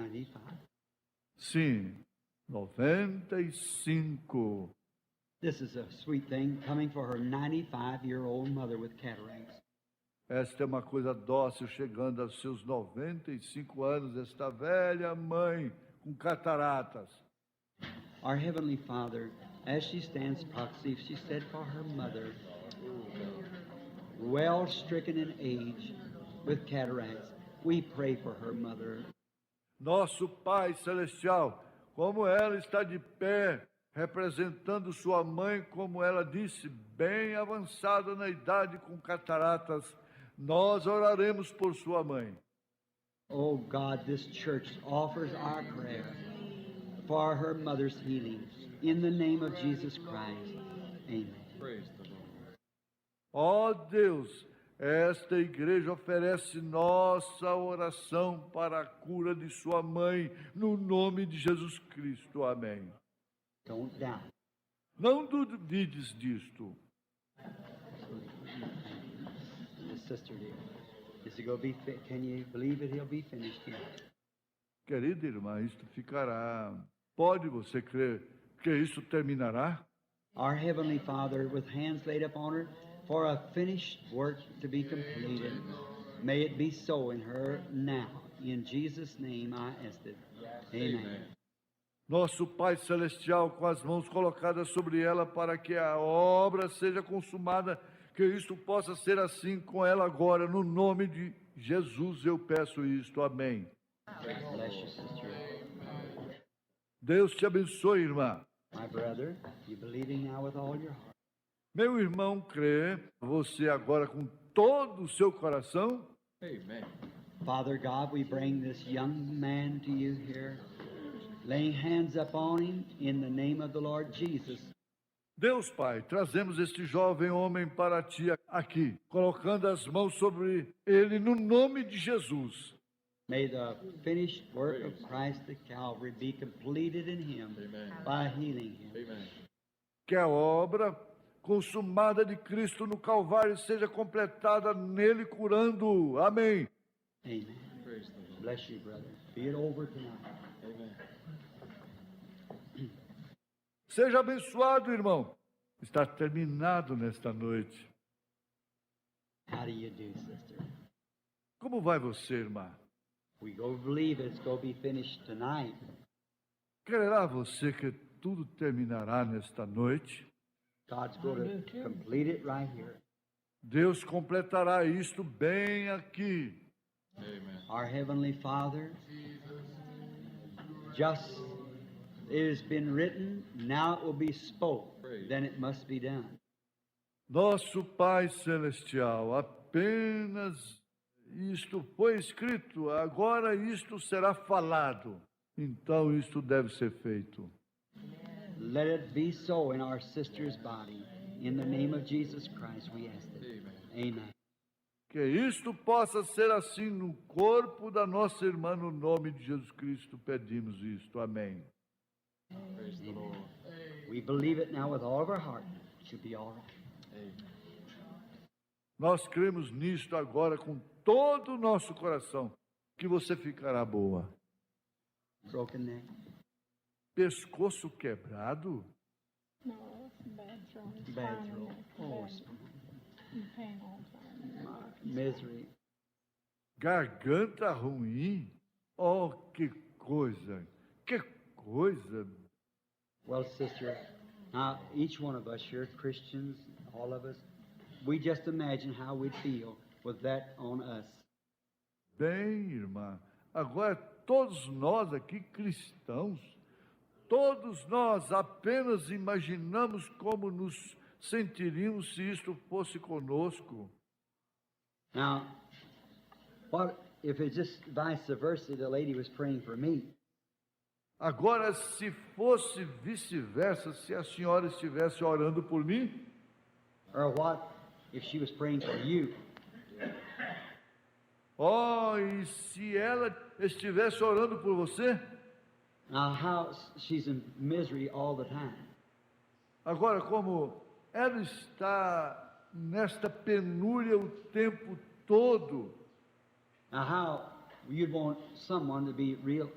95. Sim, 95. This is a sweet thing coming for her 95-year-old mother with cataracts. Esta é uma coisa dócil chegando aos seus 95 anos, esta velha mãe com cataratas. Our Heavenly Father, as she stands proxy, she said for her mother, well stricken in age with cataracts, we pray for her mother. Nosso Pai Celestial, como ela está de pé, representando sua mãe, como ela disse, bem avançada na idade com cataratas, nós oraremos por sua mãe. Oh God, this church offers our prayer for her mother's healing. In the name of Jesus Christ. Amen. Praise the Lord. Ó Deus, esta igreja oferece nossa oração para a cura de sua mãe, no nome de Jesus Cristo. Amém. Don't doubt. Não duvides disto. The sister dear. Is it going to be can you believe it? He'll be finished here. Querida irmã, isto ficará. Pode você crer que isto terminará? Our Heavenly Father, with hands laid upon her for a finished work to be completed, may it be so in her now. In Jesus' name I ask it. Amen. Nosso Pai Celestial, com as mãos colocadas sobre ela para que a obra seja consumada, que isto possa ser assim com ela agora, no nome de Jesus eu peço isto. Amém. Bless you, sister. Deus te abençoe, irmã. My brother, you believing now with all your heart. Meu irmão crê, você agora com todo o seu coração? Amen. Father God, we bring this young man to you here, laying hands upon him in the name of the Lord Jesus. Deus Pai, trazemos este jovem homem para ti aqui, colocando as mãos sobre ele no nome de Jesus. May the finished work of Christ at Calvary be completed in him by healing him. Amen. Que a obra consumada de Cristo no Calvário seja completada nele, curando-o. Amém. Amen. Praise the Lord. Bless you, brother. Be it over tonight. Amen. Seja abençoado, irmão. Está terminado nesta noite. How do you do, sister? Como vai você, irmã? We go believe it's going to be finished tonight. Crerá você que tudo terminará nesta noite? God's going to complete it right here. Deus completará isto bem aqui. Amen. Our Heavenly Father, just it has been written, now it will be spoke, then it must be done. Nosso Pai Celestial, apenas isto foi escrito, agora isto será falado. Então isto deve ser feito. Let it be so in our sister's body. In the name of Jesus Christ we ask it. Amen. Que isto possa ser assim no corpo da nossa irmã, no nome de Jesus Cristo, pedimos isto. Amém. Praise the Lord. We believe it now with all of our heart. It should be all right. Amen. Nós cremos nisto agora com todo o nosso coração, que você ficará boa. Broken neck. Pescoço quebrado? No, it's bad throat. It's Bad fine throat. and Oh, it's pain all the time. misery. Garganta ruim? Oh, que coisa! Que coisa! Well, sister, now each one of us here, Christians, all of us, we just imagine how we'd feel with that on us. Bem, irmã, agora todos nós aqui cristãos, todos nós apenas imaginamos como nos sentiríamos se isto fosse conosco. Now, what if it's just vice versa? The lady was praying for me. Agora, se fosse vice-versa, se a senhora estivesse orando por mim, Or what if she was praying for you? oh, e se ela estivesse orando por você? Now, how she's in misery all the time. Agora, como ela está nesta penúria o tempo todo, Now, how you'd want someone to be real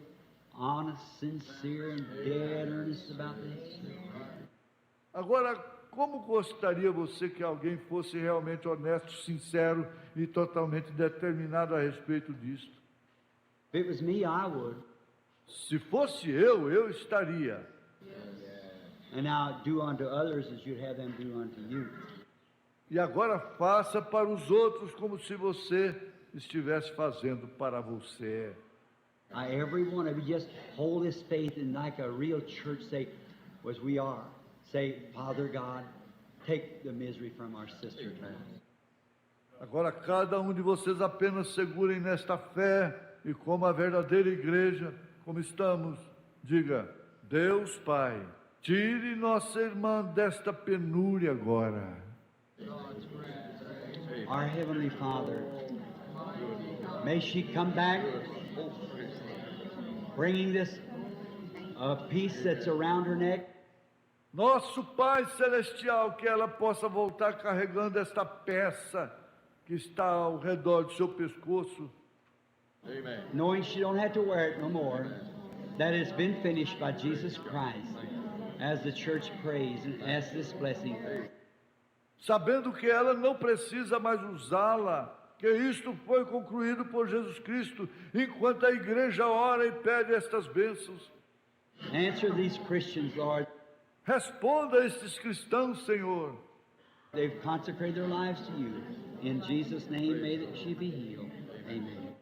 honest, sincere, and dead earnest about this? Agora, como gostaria você que alguém fosse realmente honesto, sincero e totalmente determinado a respeito disto? If it was me, I would. Se fosse eu estaria. And now do unto others as you'd have them do unto you. E agora faça para os outros como se você estivesse fazendo para você. Every one of you just hold this faith and like a real church say, as we are, say, Father God, take the misery from our sister. Agora cada um de vocês apenas segurem nesta fé e como a verdadeira igreja, como estamos, diga, Deus Pai, tire nossa irmã desta penúria agora. Our Heavenly Father, may she come back bringing this peace that's around her neck. Nosso Pai Celestial, que ela possa voltar carregando esta peça que está ao redor do seu pescoço. Amen. Knowing she don't have to wear it no more, that it's been finished by Jesus Christ, as the church prays and asks this blessing. Sabendo que ela não precisa mais usá-la, que isto foi concluído por Jesus Cristo, enquanto a igreja ora e pede estas bênçãos. Answer these Christians, Lord. Responda a estes cristãos, Senhor. They've consecrated their lives to you. In Jesus' name, may that she be healed. Amen.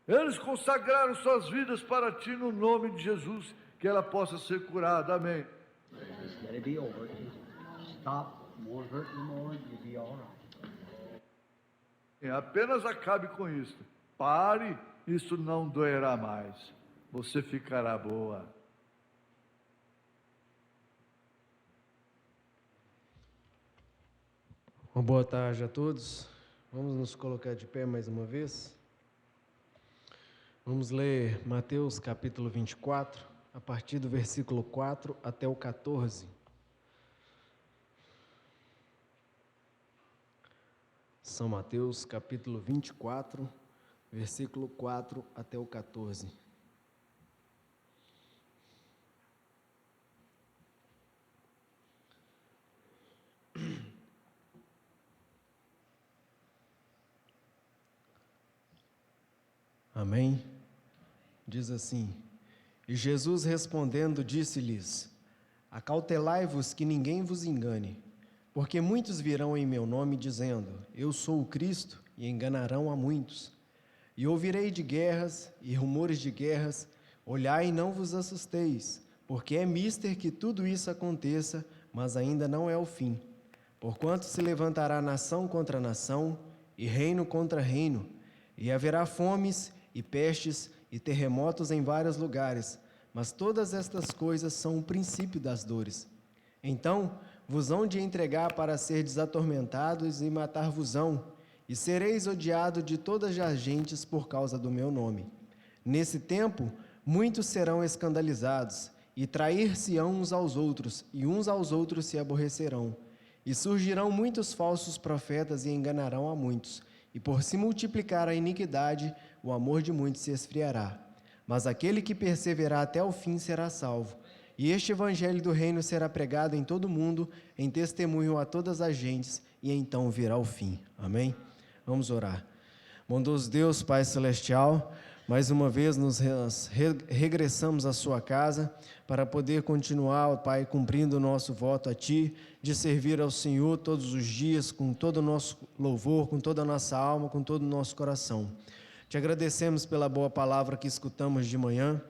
Eles consagraram suas vidas para Ti no nome de Jesus, que ela possa ser curada. Amém. Just let it be over. Stop. Won't hurt no more. You'll be all right. Apenas acabe com isso. Pare, isso não doerá mais. Você ficará boa. Uma boa tarde a todos. Vamos nos colocar de pé mais uma vez. Vamos ler Mateus capítulo 24, a partir do versículo 4 até o 14. São Mateus capítulo 24, versículo 4 até o 14. Amém? Diz assim: E Jesus respondendo disse-lhes: Acautelai-vos que ninguém vos engane, porque muitos virão em meu nome dizendo, Eu sou o Cristo, e enganarão a muitos. E ouvirei de guerras e rumores de guerras, olhai e não vos assusteis, porque é mister que tudo isso aconteça, mas ainda não é o fim. Porquanto se levantará nação contra nação, e reino contra reino, e haverá fomes e pestes e terremotos em vários lugares, mas todas estas coisas são o princípio das dores. Então vos hão de entregar para serdes atormentados e matar-vos-ão, e sereis odiados de todas as gentes por causa do meu nome. Nesse tempo, muitos serão escandalizados, e trair-se-ão uns aos outros, e uns aos outros se aborrecerão. E surgirão muitos falsos profetas e enganarão a muitos. E por se multiplicar a iniquidade, o amor de muitos se esfriará. Mas aquele que perseverar até o fim será salvo. E este evangelho do reino será pregado em todo o mundo, em testemunho a todas as gentes, e então virá o fim. Amém? Vamos orar. Bondoso Deus, Pai Celestial, mais uma vez nos regressamos à sua casa para poder continuar, Pai, cumprindo o nosso voto a Ti, de servir ao Senhor todos os dias, com todo o nosso louvor, com toda a nossa alma, com todo o nosso coração. Te agradecemos pela boa palavra que escutamos de manhã.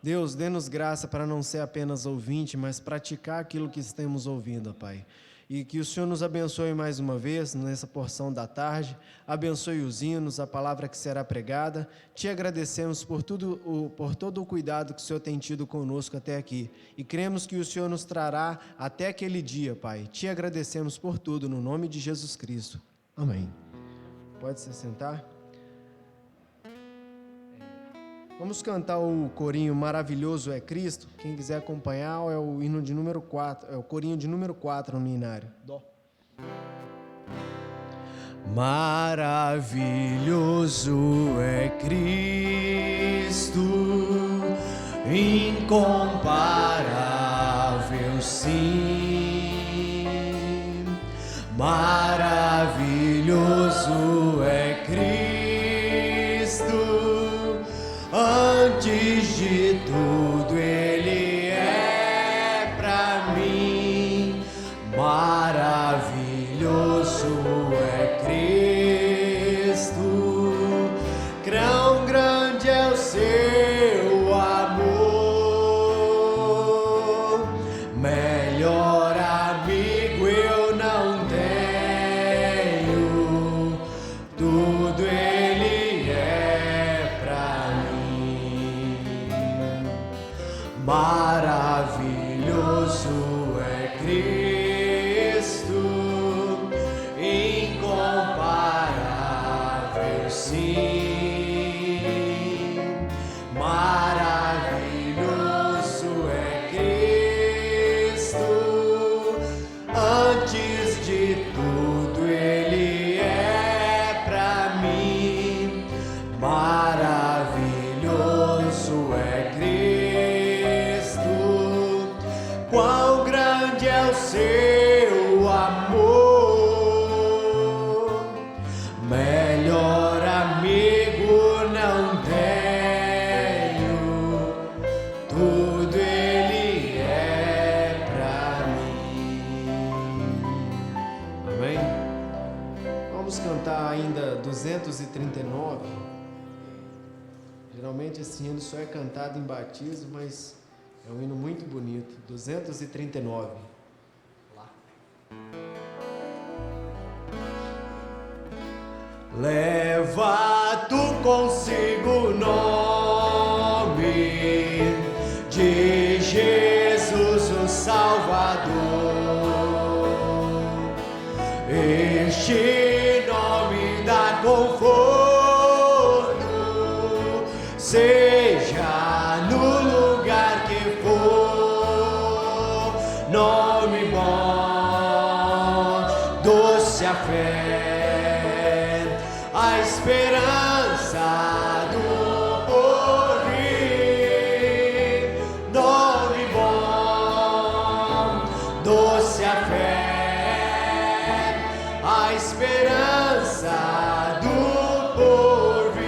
Deus, dê-nos graça para não ser apenas ouvinte, mas praticar aquilo que estamos ouvindo, Pai. E que o Senhor nos abençoe mais uma vez nessa porção da tarde, abençoe os hinos, a palavra que será pregada. Te agradecemos por todo o cuidado que o Senhor tem tido conosco até aqui. E cremos que o Senhor nos trará até aquele dia, Pai. Te agradecemos por tudo, no nome de Jesus Cristo. Amém. Pode se sentar. Vamos cantar o corinho Maravilhoso é Cristo. Quem quiser acompanhar é o hino de número 4, é o corinho de número 4 no inário. Dó. Maravilhoso é Cristo, incomparável, sim, maravilhoso é Cristo, antes de tudo Ele é pra mim, maravilhoso é Cristo, quão grande é o seu amor, melhor amigo eu não tenho, tudo Ele é pra mim, maravilhoso é Cristo, incomparável, sim, maravilhoso é Cristo, antes de tudo Ele é pra mim, maravilhoso é Cristo, quão grande é o seu amor, melhor amigo não tenho, tudo Ele é pra mim. Amém? Vamos cantar ainda 239. Geralmente esse hino só é cantado em batismo, mas é um hino muito bonito. 239. Lá. Leva tu consigo o nome de Jesus o Salvador. Este nome dá conforto, seja no lugar que for, nome bom, doce a fé, a esperança do porvir, nome bom, doce a fé, a esperança do porvir.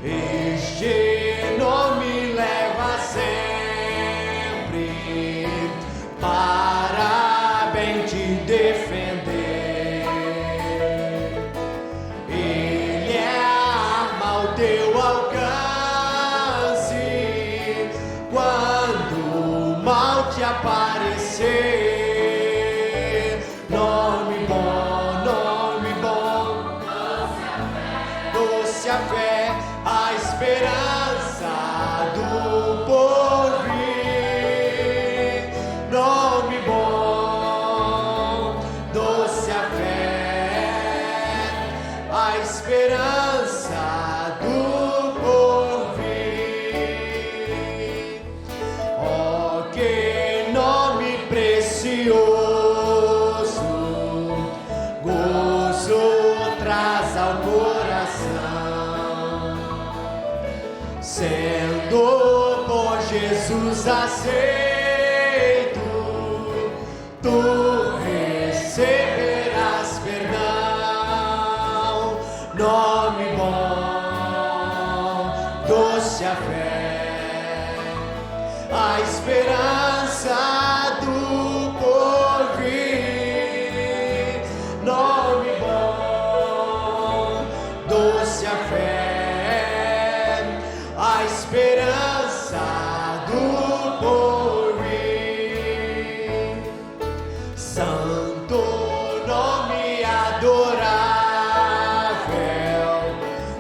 Este nome leva sempre para bem te defender. Ele é a arma ao teu alcance quando o mal te aparecer. Nome bom, doce a fé, a esperança do porvir. Nome bom, doce a fé, a esperança do porvir. Oh, que nome precioso, gozo traz ao coração, sendo por Jesus aceito, tu receberás perdão. Nome bom, doce a fé, a esperança do porvir. Nome bom, doce a fé, a esperança do porvir. Santo nome adorável,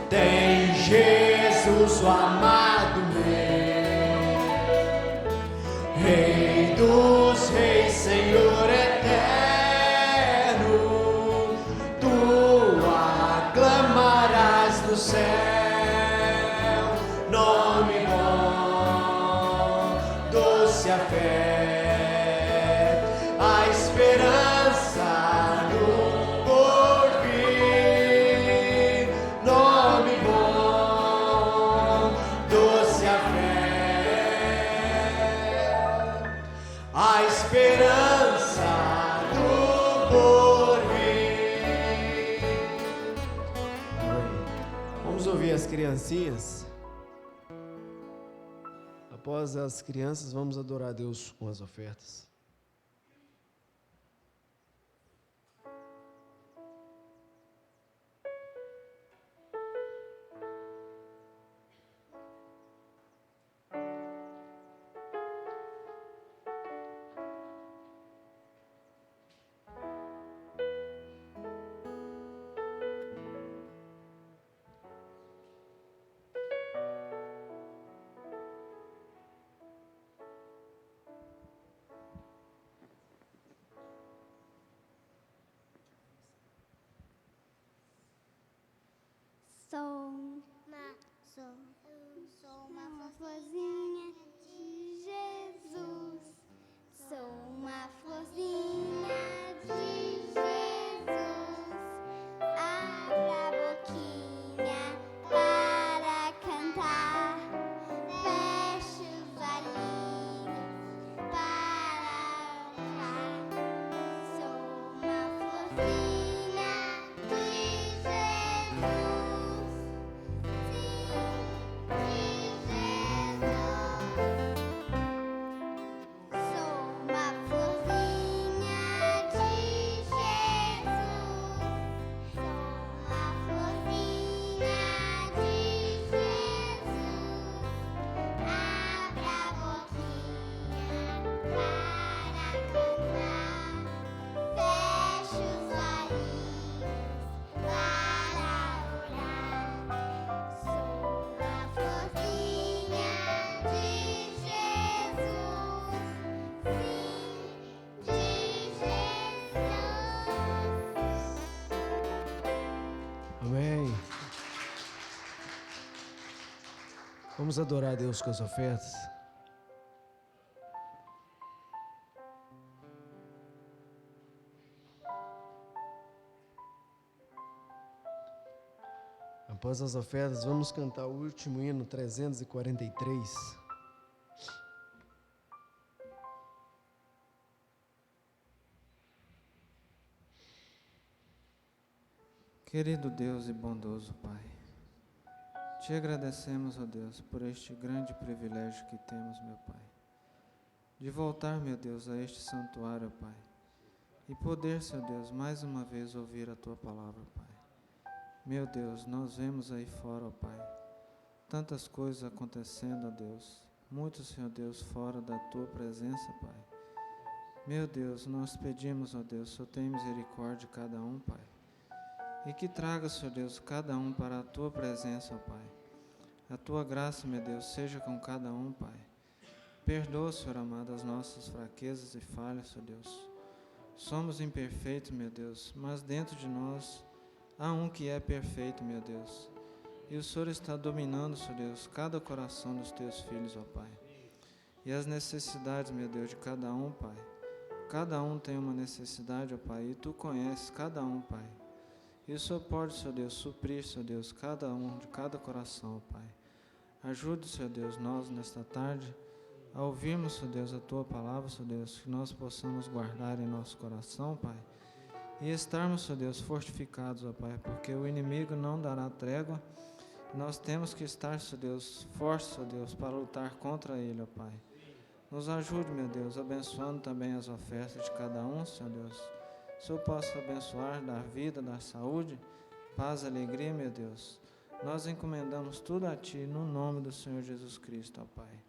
tem Jesus o amado meu, Rei dos reis, Senhor eterno, tu aclamarás no céu. Nome bom, doce a fé, a esperança do porvir. Nome bom, criancinhas. Após as crianças, vamos adorar a Deus com as ofertas. Sou uma florzinha de Jesus. Sou uma florzinha de Jesus. Abra a boquinha para cantar. Feche os olhinhos para orar. Sou uma florzinha de Jesus. Sou uma florzinha de Jesus. Sou uma florzinha de Jesus. Abra a boquinha para cantar. Feche os olhinhos para orar. Sou uma florzinha de Jesus, sim, de Jesus. Amém. Vamos adorar a Deus com as ofertas. Após as ofertas, vamos cantar o último hino 343. Querido Deus e bondoso Pai, te agradecemos, ó Deus, por este grande privilégio que temos, meu Pai, de voltar, meu Deus, a este santuário, Pai, e poder, Senhor Deus, mais uma vez ouvir a Tua palavra, Pai. Meu Deus, nós vemos aí fora, ó Pai, tantas coisas acontecendo, ó Deus, muitos, Senhor Deus, fora da Tua presença, Pai. Meu Deus, nós pedimos, ó Deus, só tem misericórdia de cada um, Pai. E que traga, Senhor Deus, cada um para a Tua presença, ó Pai. A Tua graça, meu Deus, seja com cada um, Pai. Perdoa, Senhor amado, as nossas fraquezas e falhas, Senhor Deus. Somos imperfeitos, meu Deus, mas dentro de nós há um que é perfeito, meu Deus. E o Senhor está dominando, Senhor Deus, cada coração dos Teus filhos, ó Pai. E as necessidades, meu Deus, de cada um, Pai. Cada um tem uma necessidade, ó Pai, e Tu conheces cada um, Pai. E o Senhor pode, Senhor Deus, suprir, Senhor Deus, cada um de cada coração, ó Pai. Ajude, Senhor Deus, nós nesta tarde a ouvirmos, Senhor Deus, a Tua palavra, Senhor Deus, que nós possamos guardar em nosso coração, Pai. E estarmos, Senhor Deus, fortificados, ó Pai, porque o inimigo não dará trégua. Nós temos que estar, Senhor Deus, fortes, Senhor Deus, para lutar contra ele, ó Pai. Nos ajude, meu Deus, abençoando também as ofertas de cada um, Senhor Deus. Se eu posso abençoar, dar vida, dar saúde, paz, alegria, meu Deus. Nós encomendamos tudo a Ti, no nome do Senhor Jesus Cristo, ó Pai.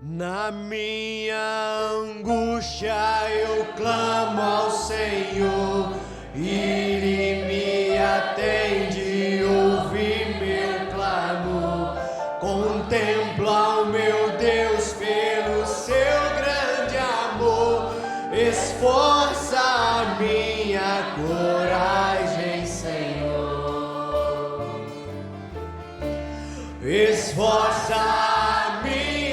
Na minha angústia eu clamo ao Senhor, e Ele me atende, ouve meu clamor. Contempla o meu Deus pelo seu grande amor, esforça a minha coragem, Senhor. Esforça a minha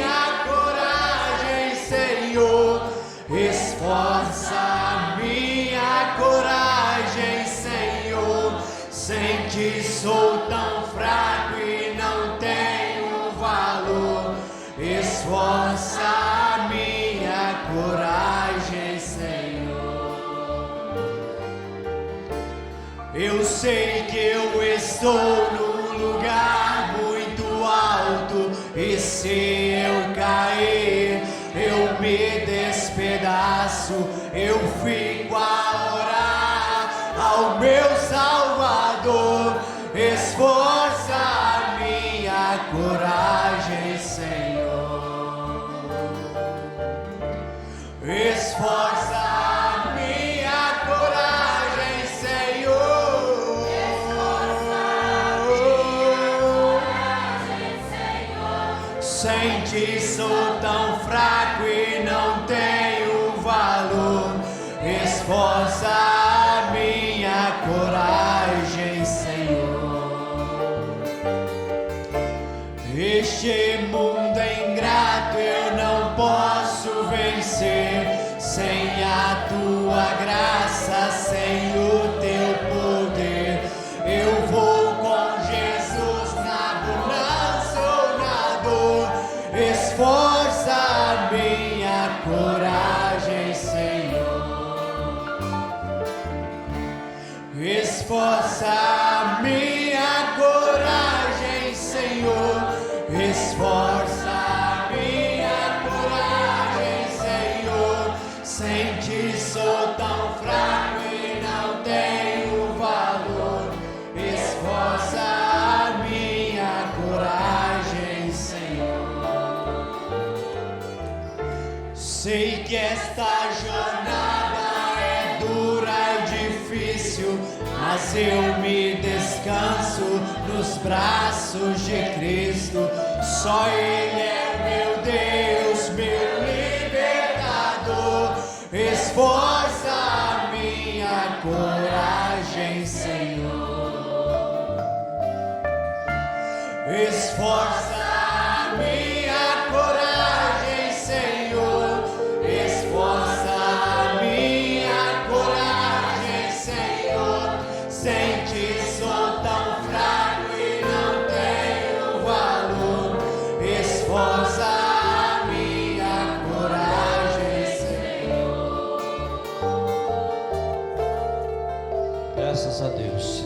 Esforça minha coragem, Senhor. Eu sei que eu estou num lugar muito alto, e se eu cair, eu me despedaço. Eu fico a orar ao meu Salvador. Esforça minha coragem, Senhor. Esforça minha coragem, Senhor. Sem ti sou tão fraco e não tenho valor. Esforça minha coragem, Senhor. Este mundo é ingrato, eu não posso vencer sem a tua graça, sem o teu poder. Eu vou com Jesus na bonança ou na dor. Esforça minha coragem, Senhor. Esforça minha coragem, Senhor. Esforça minha coragem, Senhor. Sem ti sou tão fraco e não tenho valor. Esforça minha coragem, Senhor. Sei que esta jornada é dura e difícil, mas eu me descanso nos braços de Cristo. Só Ele é meu Deus, meu libertador. Esforça minha coragem, Senhor. Esforça minha coragem, Senhor. Esforça minha coragem, Senhor. Sem ti sou tão fraco e não tenho valor. Esforça minha coragem, Senhor. Graças a Deus.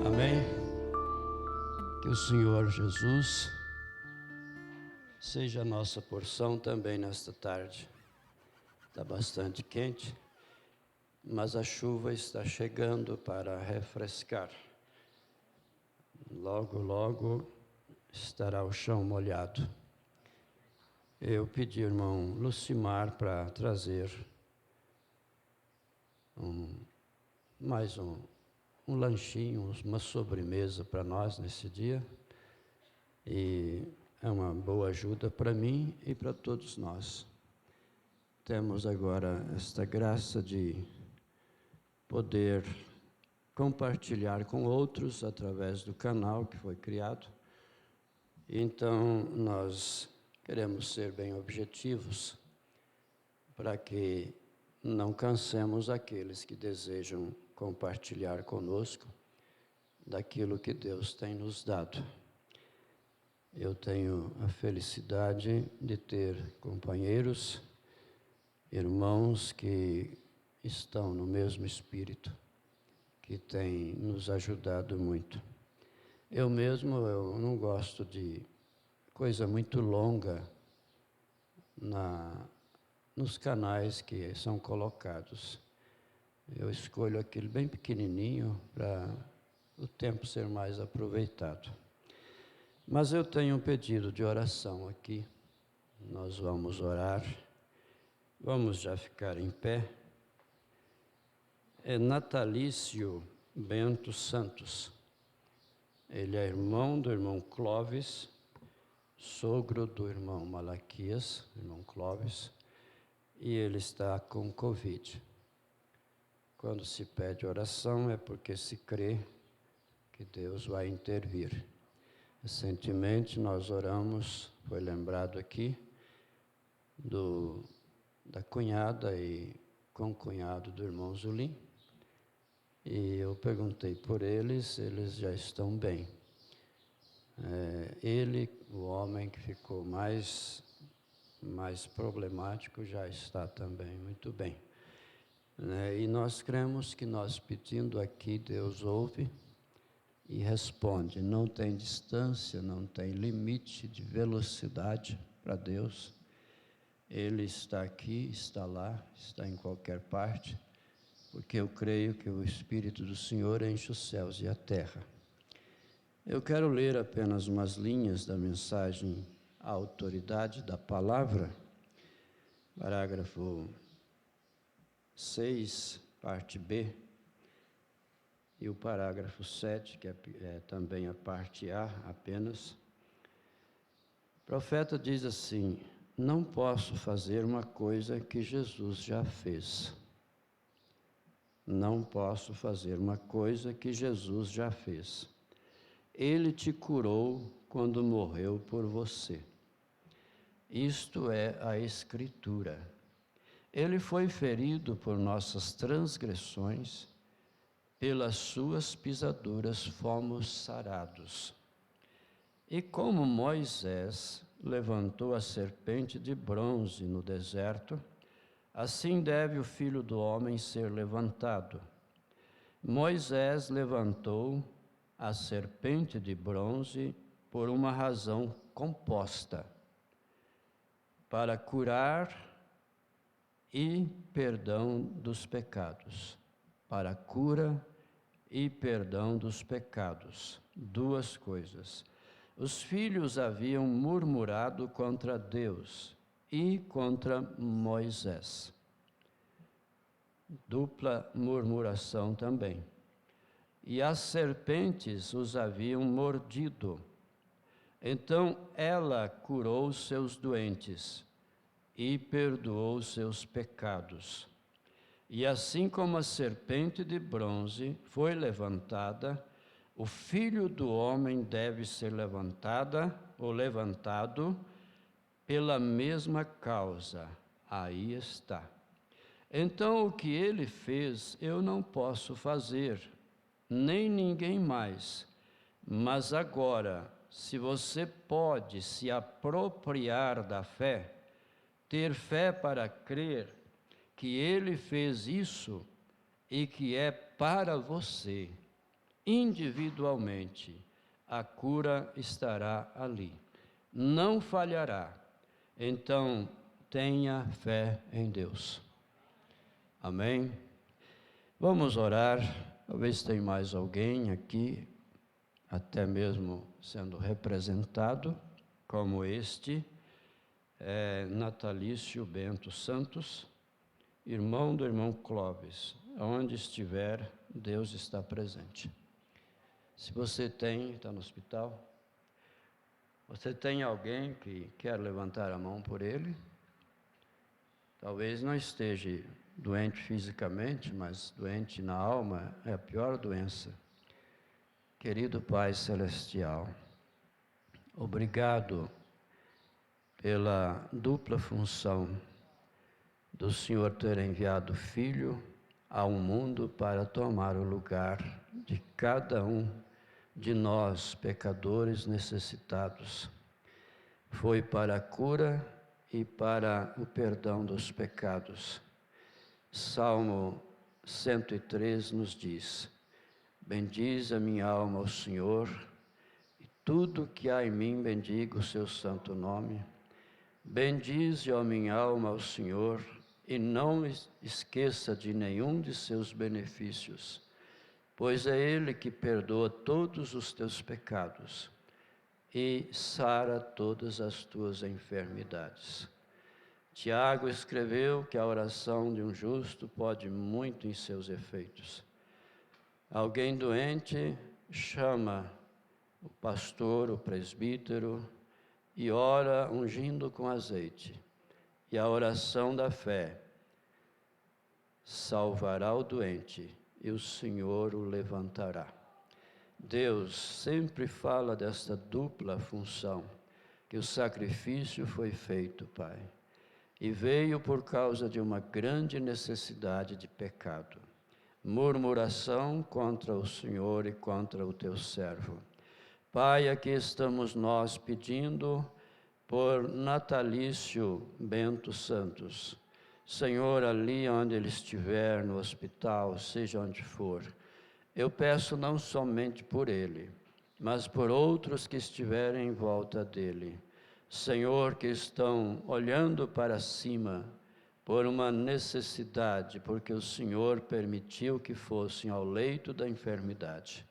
Amém. Que o Senhor Jesus seja a nossa porção também nesta tarde. Está bastante quente, mas a chuva está chegando para refrescar. Logo, logo estará o chão molhado. Eu pedi ao irmão Lucimar para trazer mais um lanchinho, uma sobremesa para nós nesse dia. E é uma boa ajuda para mim e para todos nós. Temos agora esta graça de poder compartilhar com outros através do canal que foi criado. Então, nós queremos ser bem objetivos para que não cansemos aqueles que desejam compartilhar conosco daquilo que Deus tem nos dado. Eu tenho a felicidade de ter companheiros, irmãos que estão no mesmo espírito, que têm nos ajudado muito. Eu mesmo, eu não gosto de coisa muito longa nos canais que são colocados. Eu escolho aquele bem pequenininho para o tempo ser mais aproveitado. Mas eu tenho um pedido de oração aqui. Nós vamos orar. Vamos já ficar em pé. É Natalício Bento Santos. Ele é irmão do irmão Clóvis, sogro do irmão Malaquias, irmão Clóvis, e ele está com Covid. Quando se pede oração é porque se crê que Deus vai intervir. Recentemente nós oramos, foi lembrado aqui, da cunhada e concunhado do irmão Zulim, e eu perguntei por eles já estão bem. Ele, o homem que ficou mais problemático já está também muito bem. Né? E nós cremos que nós pedindo aqui, Deus ouve e responde. Não tem distância, não tem limite de velocidade para Deus. Ele está aqui, está lá, está em qualquer parte, porque eu creio que o Espírito do Senhor enche os céus e a terra. Eu quero ler apenas umas linhas da mensagem A Autoridade da Palavra, parágrafo 6, parte B, e o parágrafo 7, que é também a parte A apenas. O profeta diz assim: não posso fazer uma coisa que Jesus já fez. Não posso fazer uma coisa que Jesus já fez. Ele te curou quando morreu por você. Isto é a Escritura. Ele foi ferido por nossas transgressões, pelas suas pisaduras fomos sarados. E como Moisés levantou a serpente de bronze no deserto, assim deve o Filho do Homem ser levantado. Moisés levantou a serpente de bronze por uma razão composta, para curar e perdão dos pecados. Para a cura e perdão dos pecados. Duas coisas. Os filhos haviam murmurado contra Deus e contra Moisés. Dupla murmuração também. E as serpentes os haviam mordido. Então ela curou seus doentes e perdoou seus pecados. E assim como a serpente de bronze foi levantada, o Filho do Homem deve ser levantado pela mesma causa. Aí está. Então o que ele fez eu não posso fazer, nem ninguém mais. Mas agora, se você pode se apropriar da fé, ter fé para crer que ele fez isso e que é para você, individualmente, a cura estará ali. Não falhará. Então, tenha fé em Deus. Amém? Vamos orar. Talvez tenha mais alguém aqui, até mesmo sendo representado, como este, Natalício Bento Santos, irmão do irmão Clóvis. Onde estiver, Deus está presente. Se você está no hospital, você tem alguém que quer levantar a mão por ele? Talvez não esteja doente fisicamente, mas doente na alma é a pior doença. Querido Pai Celestial, obrigado pela dupla função do Senhor ter enviado o Filho ao mundo para tomar o lugar de cada um de nós, pecadores necessitados. Foi para a cura e para o perdão dos pecados. Salmo 103 nos diz: bendize a minha alma ao Senhor, e tudo que há em mim bendiga o seu santo nome. Bendize, ó minha alma, ao Senhor, e não esqueça de nenhum de seus benefícios, pois é Ele que perdoa todos os teus pecados e sara todas as tuas enfermidades. Tiago escreveu que a oração de um justo pode muito em seus efeitos. Alguém doente chama o pastor, o presbítero, e ora ungindo com azeite. E a oração da fé salvará o doente, e o Senhor o levantará. Deus sempre fala desta dupla função, que o sacrifício foi feito, Pai, e veio por causa de uma grande necessidade de pecado, murmuração contra o Senhor e contra o teu servo. Pai, aqui estamos nós pedindo por Natalício Bento Santos. Senhor, ali onde ele estiver, no hospital, seja onde for, eu peço não somente por ele, mas por outros que estiverem em volta dele. Senhor, que estão olhando para cima por uma necessidade, porque o Senhor permitiu que fossem ao leito da enfermidade.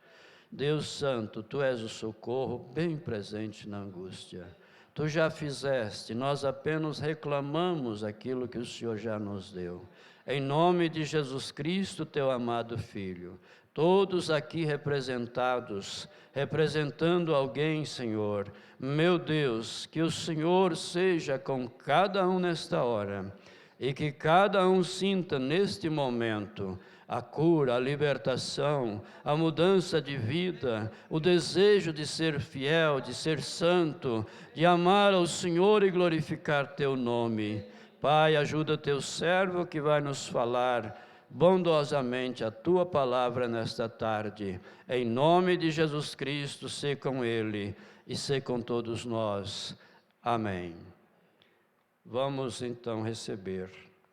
Deus Santo, Tu és o socorro bem presente na angústia. Tu já fizeste, nós apenas reclamamos aquilo que o Senhor já nos deu. Em nome de Jesus Cristo, Teu amado Filho, todos aqui representados, representando alguém, Senhor, meu Deus, que o Senhor seja com cada um nesta hora e que cada um sinta neste momento a cura, a libertação, a mudança de vida, o desejo de ser fiel, de ser santo, de amar ao Senhor e glorificar Teu nome. Pai, ajuda Teu servo que vai nos falar bondosamente a Tua palavra nesta tarde. Em nome de Jesus Cristo, sê com Ele e sê com todos nós. Amém. Vamos então receber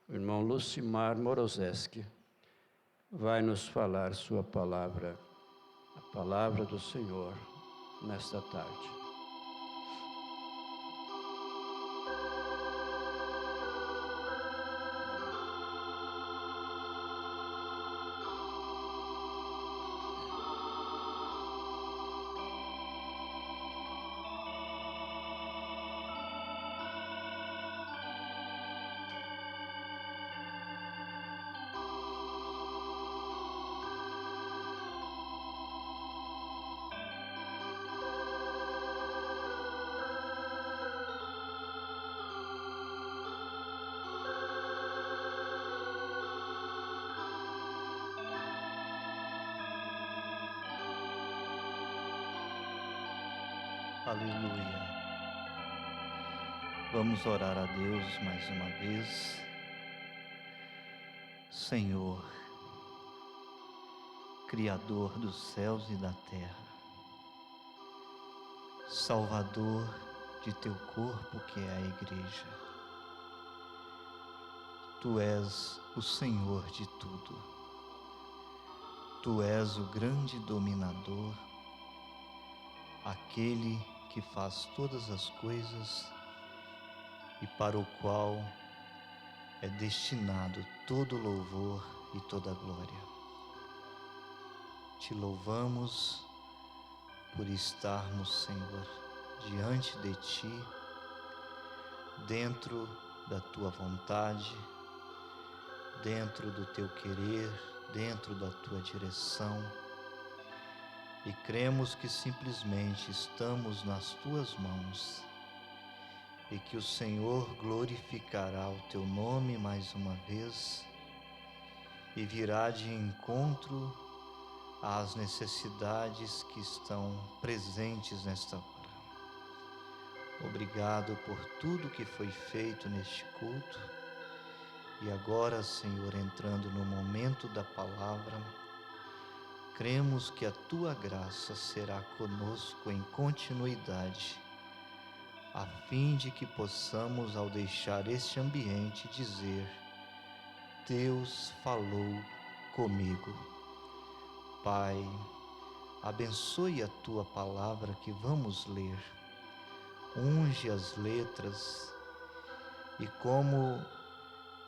o irmão Lucimar Morozeski. Vai nos falar sua palavra, a palavra do Senhor, nesta tarde. Aleluia. Vamos orar a Deus mais uma vez. Senhor, Criador dos céus e da terra, Salvador de Teu corpo que é a Igreja, Tu és o Senhor de tudo. Tu és o grande dominador, aquele que faz todas as coisas e para o qual é destinado todo louvor e toda glória. Te louvamos por estarmos, Senhor, diante de Ti, dentro da Tua vontade, dentro do Teu querer, dentro da Tua direção. E cremos que simplesmente estamos nas Tuas mãos e que o Senhor glorificará o Teu nome mais uma vez e virá de encontro às necessidades que estão presentes nesta hora. Obrigado por tudo que foi feito neste culto e agora, Senhor, entrando no momento da palavra, cremos que a Tua graça será conosco em continuidade, a fim de que possamos, ao deixar este ambiente, dizer: Deus falou comigo. Pai, abençoe a Tua palavra que vamos ler, unge as letras, e como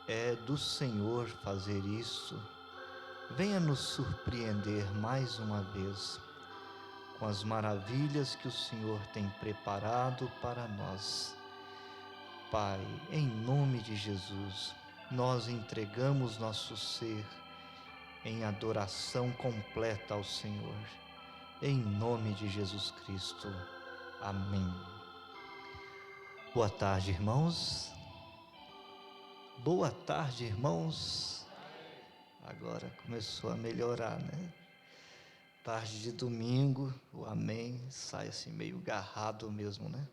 é do Senhor fazer isso, venha nos surpreender mais uma vez com as maravilhas que o Senhor tem preparado para nós. Pai, em nome de Jesus, nós entregamos nosso ser em adoração completa ao Senhor. Em nome de Jesus Cristo. Amém. Boa tarde, irmãos. Boa tarde, irmãos. Agora começou a melhorar, né? Tarde de domingo, o amém sai assim meio garrado mesmo, né?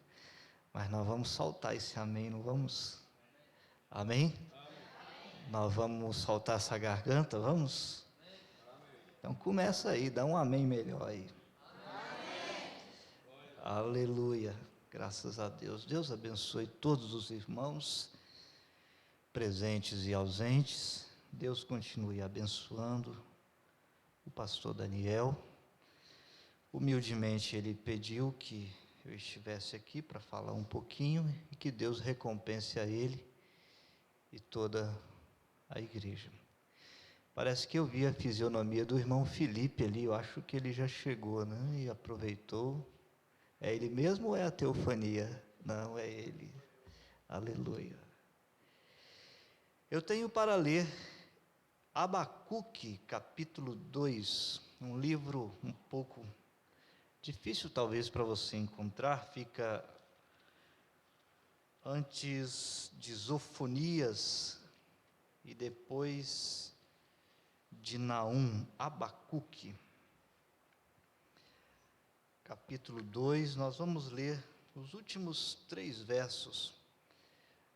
Mas nós vamos soltar esse amém, não vamos? Amém? Nós vamos soltar essa garganta, vamos? Então começa aí, dá um amém melhor aí. Aleluia. Graças a Deus. Deus abençoe todos os irmãos, presentes e ausentes. Deus continue abençoando o pastor Daniel. Humildemente ele pediu que eu estivesse aqui para falar um pouquinho e que Deus recompense a ele e toda a igreja. Parece que eu vi a fisionomia do irmão Felipe ali, eu acho que ele já chegou, né? E aproveitou. É ele mesmo ou é a teofania? Não, é ele. Aleluia. Eu tenho para ler Abacuque, capítulo 2, um livro um pouco difícil talvez para você encontrar, fica antes de Zofonias e depois de Naum. Abacuque, capítulo 2, nós vamos ler os últimos 3 versos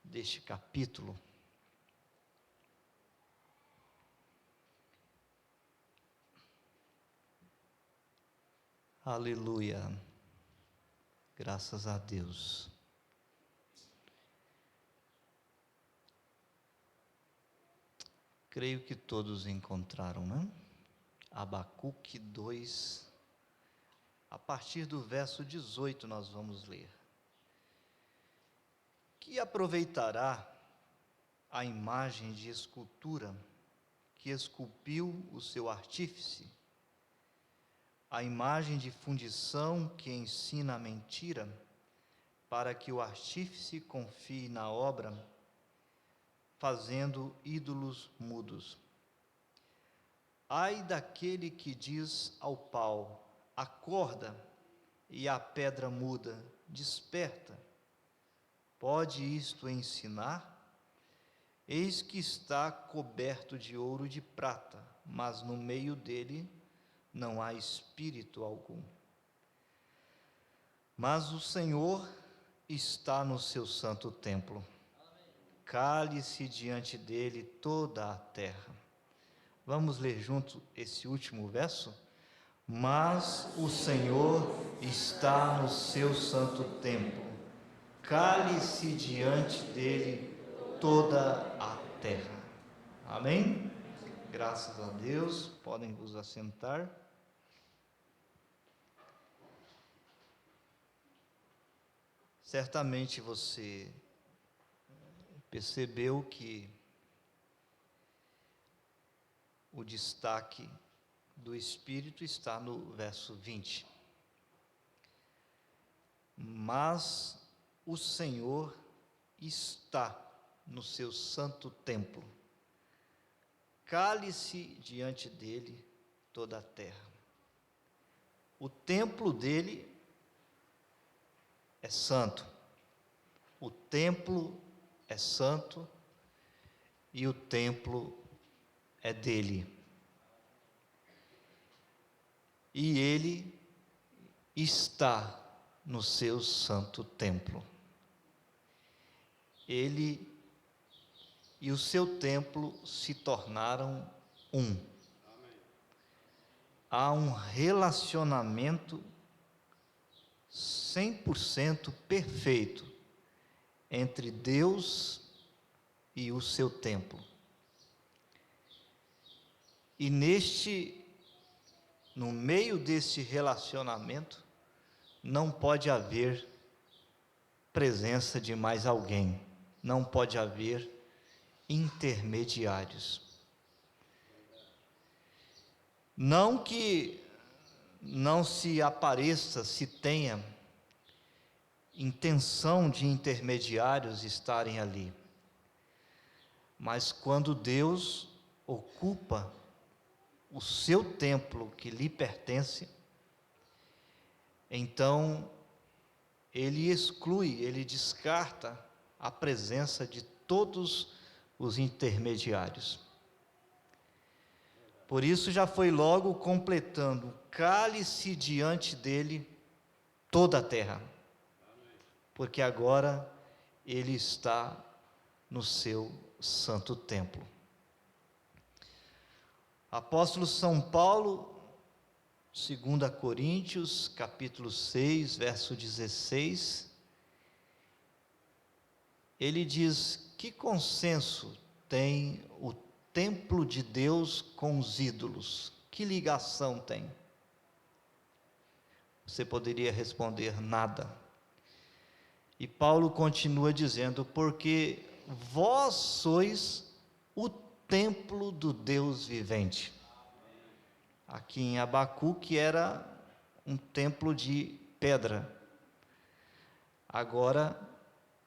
deste capítulo. Aleluia, graças a Deus. Creio que todos encontraram, né? Abacuque 2, a partir do verso 18 nós vamos ler. Que aproveitará a imagem de escultura que esculpiu o seu artífice, a imagem de fundição que ensina a mentira, para que o artífice confie na obra, fazendo ídolos mudos. Ai daquele que diz ao pau, acorda, e à pedra muda, desperta. Pode isto ensinar? Eis que está coberto de ouro e de prata, mas no meio dele não há espírito algum. Mas o Senhor está no seu santo templo. Cale-se diante dele toda a terra. Vamos ler junto esse último verso? Mas o Senhor está no seu santo templo. Cale-se diante dele toda a terra. Amém? Graças a Deus. Podem vos assentar. Certamente você percebeu que o destaque do Espírito está no verso 20. Mas o Senhor está no seu santo templo. Cale-se diante dele toda a terra. O templo dele é santo. O templo é santo e o templo é dele. E ele está no seu santo templo. Ele e o seu templo se tornaram um. Há um relacionamento 100% perfeito entre Deus e o seu templo. E no meio desse relacionamento, não pode haver presença de mais alguém, não pode haver intermediários. Não que não se apareça, se tenha intenção de intermediários estarem ali, mas quando Deus ocupa o seu templo que lhe pertence, então ele exclui, ele descarta a presença de todos os intermediários. Por isso já foi logo completando: cale-se diante dele toda a terra, porque agora ele está no seu santo templo. Apóstolo São Paulo 2 Coríntios, capítulo 6, verso 16, ele diz: que consenso tem o templo de Deus com os ídolos? Que ligação tem? Você poderia responder: nada. E Paulo continua dizendo: porque vós sois o templo do Deus vivente. Aqui em Abacuque era um templo de pedra, agora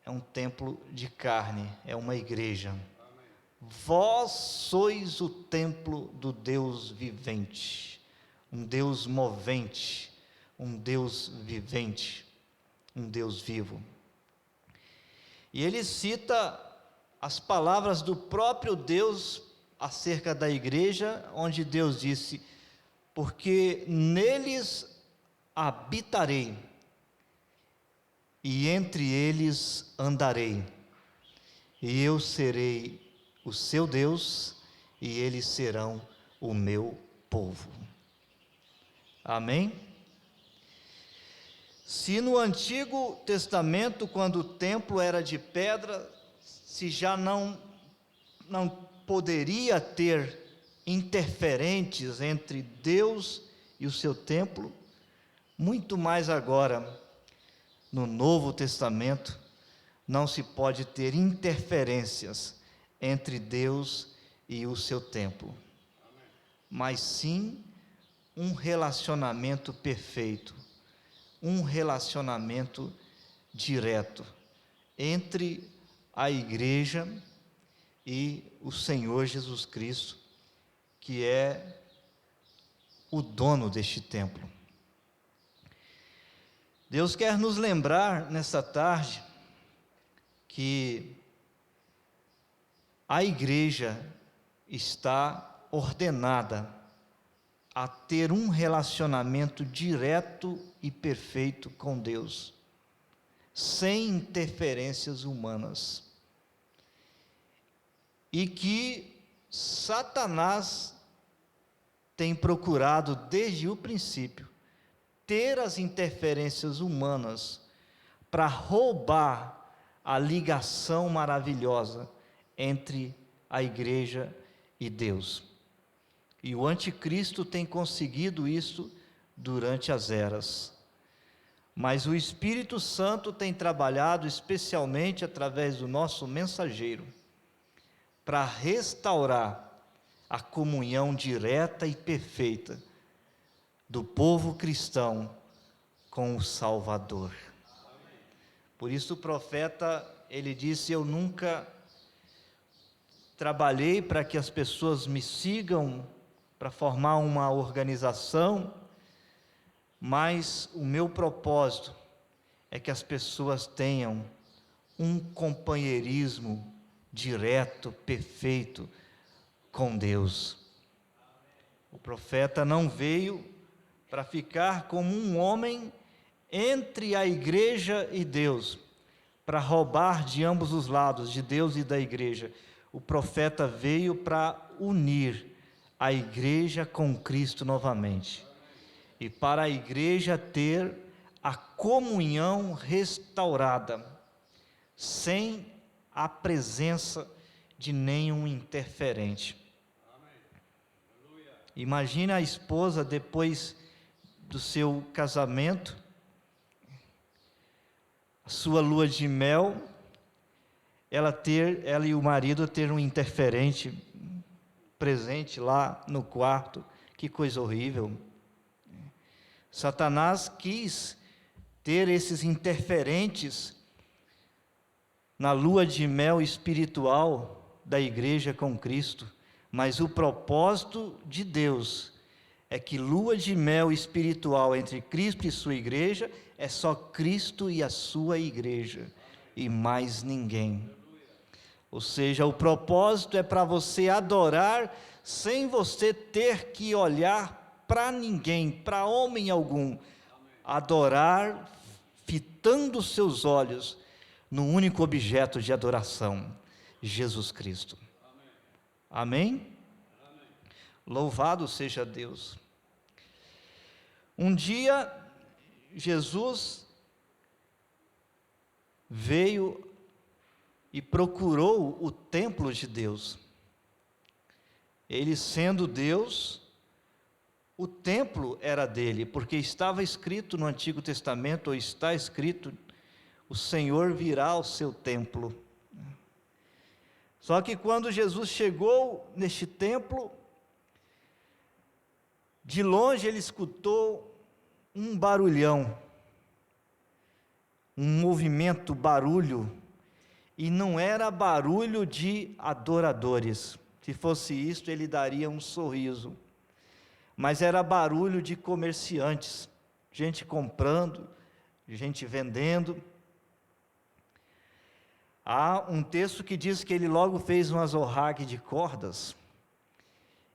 é um templo de carne, é uma igreja. Vós sois o templo do Deus vivente, um Deus movente, um Deus vivente, um Deus vivo. E ele cita as palavras do próprio Deus acerca da igreja, onde Deus disse: porque neles habitarei, e entre eles andarei, e eu serei o seu Deus, e eles serão o meu povo. Amém? Se no Antigo Testamento, quando o templo era de pedra, se já não poderia ter interferentes entre Deus e o seu templo, muito mais agora, no Novo Testamento, não se pode ter interferências entre Deus e o seu templo, mas sim um relacionamento perfeito, um relacionamento direto entre a igreja e o Senhor Jesus Cristo, que é o dono deste templo. Deus quer nos lembrar nessa tarde que a igreja está ordenada a ter um relacionamento direto e perfeito com Deus, sem interferências humanas, e que Satanás tem procurado desde o princípio ter as interferências humanas para roubar a ligação maravilhosa entre a igreja e Deus. E o anticristo tem conseguido isso durante as eras. Mas o Espírito Santo tem trabalhado especialmente através do nosso mensageiro para restaurar a comunhão direta e perfeita do povo cristão com o Salvador. Por isso o profeta, ele disse: eu nunca trabalhei para que as pessoas me sigam, para formar uma organização, mas o meu propósito é que as pessoas tenham um companheirismo direto, perfeito com Deus. O profeta não veio para ficar como um homem entre a igreja e Deus, para roubar de ambos os lados, de Deus e da igreja. O profeta veio para unir a igreja com Cristo novamente, e para a igreja ter a comunhão restaurada, sem a presença de nenhum interferente. Imagina a esposa, depois do seu casamento, a sua lua de mel, ela e o marido ter um interferente presente lá no quarto. Que coisa horrível. Satanás quis ter esses interferentes na lua de mel espiritual da igreja com Cristo, mas o propósito de Deus é que lua de mel espiritual entre Cristo e sua igreja é só Cristo e a sua igreja, e mais ninguém. Ou seja, o propósito é para você adorar sem você ter que olhar para ninguém, para homem algum. Adorar fitando seus olhos no único objeto de adoração, Jesus Cristo. Amém? Louvado seja Deus. Um dia, Jesus veio e procurou o templo de Deus. Ele sendo Deus, o templo era dele, porque estava escrito no Antigo Testamento, ou está escrito, o Senhor virá ao seu templo. Só que quando Jesus chegou neste templo, de longe ele escutou um barulhão, um movimento, barulho, e não era barulho de adoradores. Se fosse isto, ele daria um sorriso. Mas era barulho de comerciantes, gente comprando, gente vendendo. Há um texto que diz que ele logo fez um azorrague de cordas,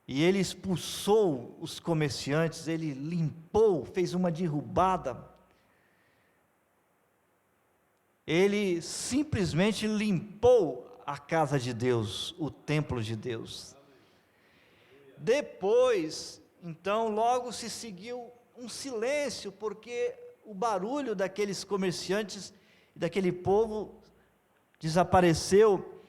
e ele expulsou os comerciantes, ele limpou, fez uma derrubada. Ele simplesmente limpou a casa de Deus, o templo de Deus. Depois, então, logo se seguiu um silêncio, porque o barulho daqueles comerciantes, daquele povo, desapareceu.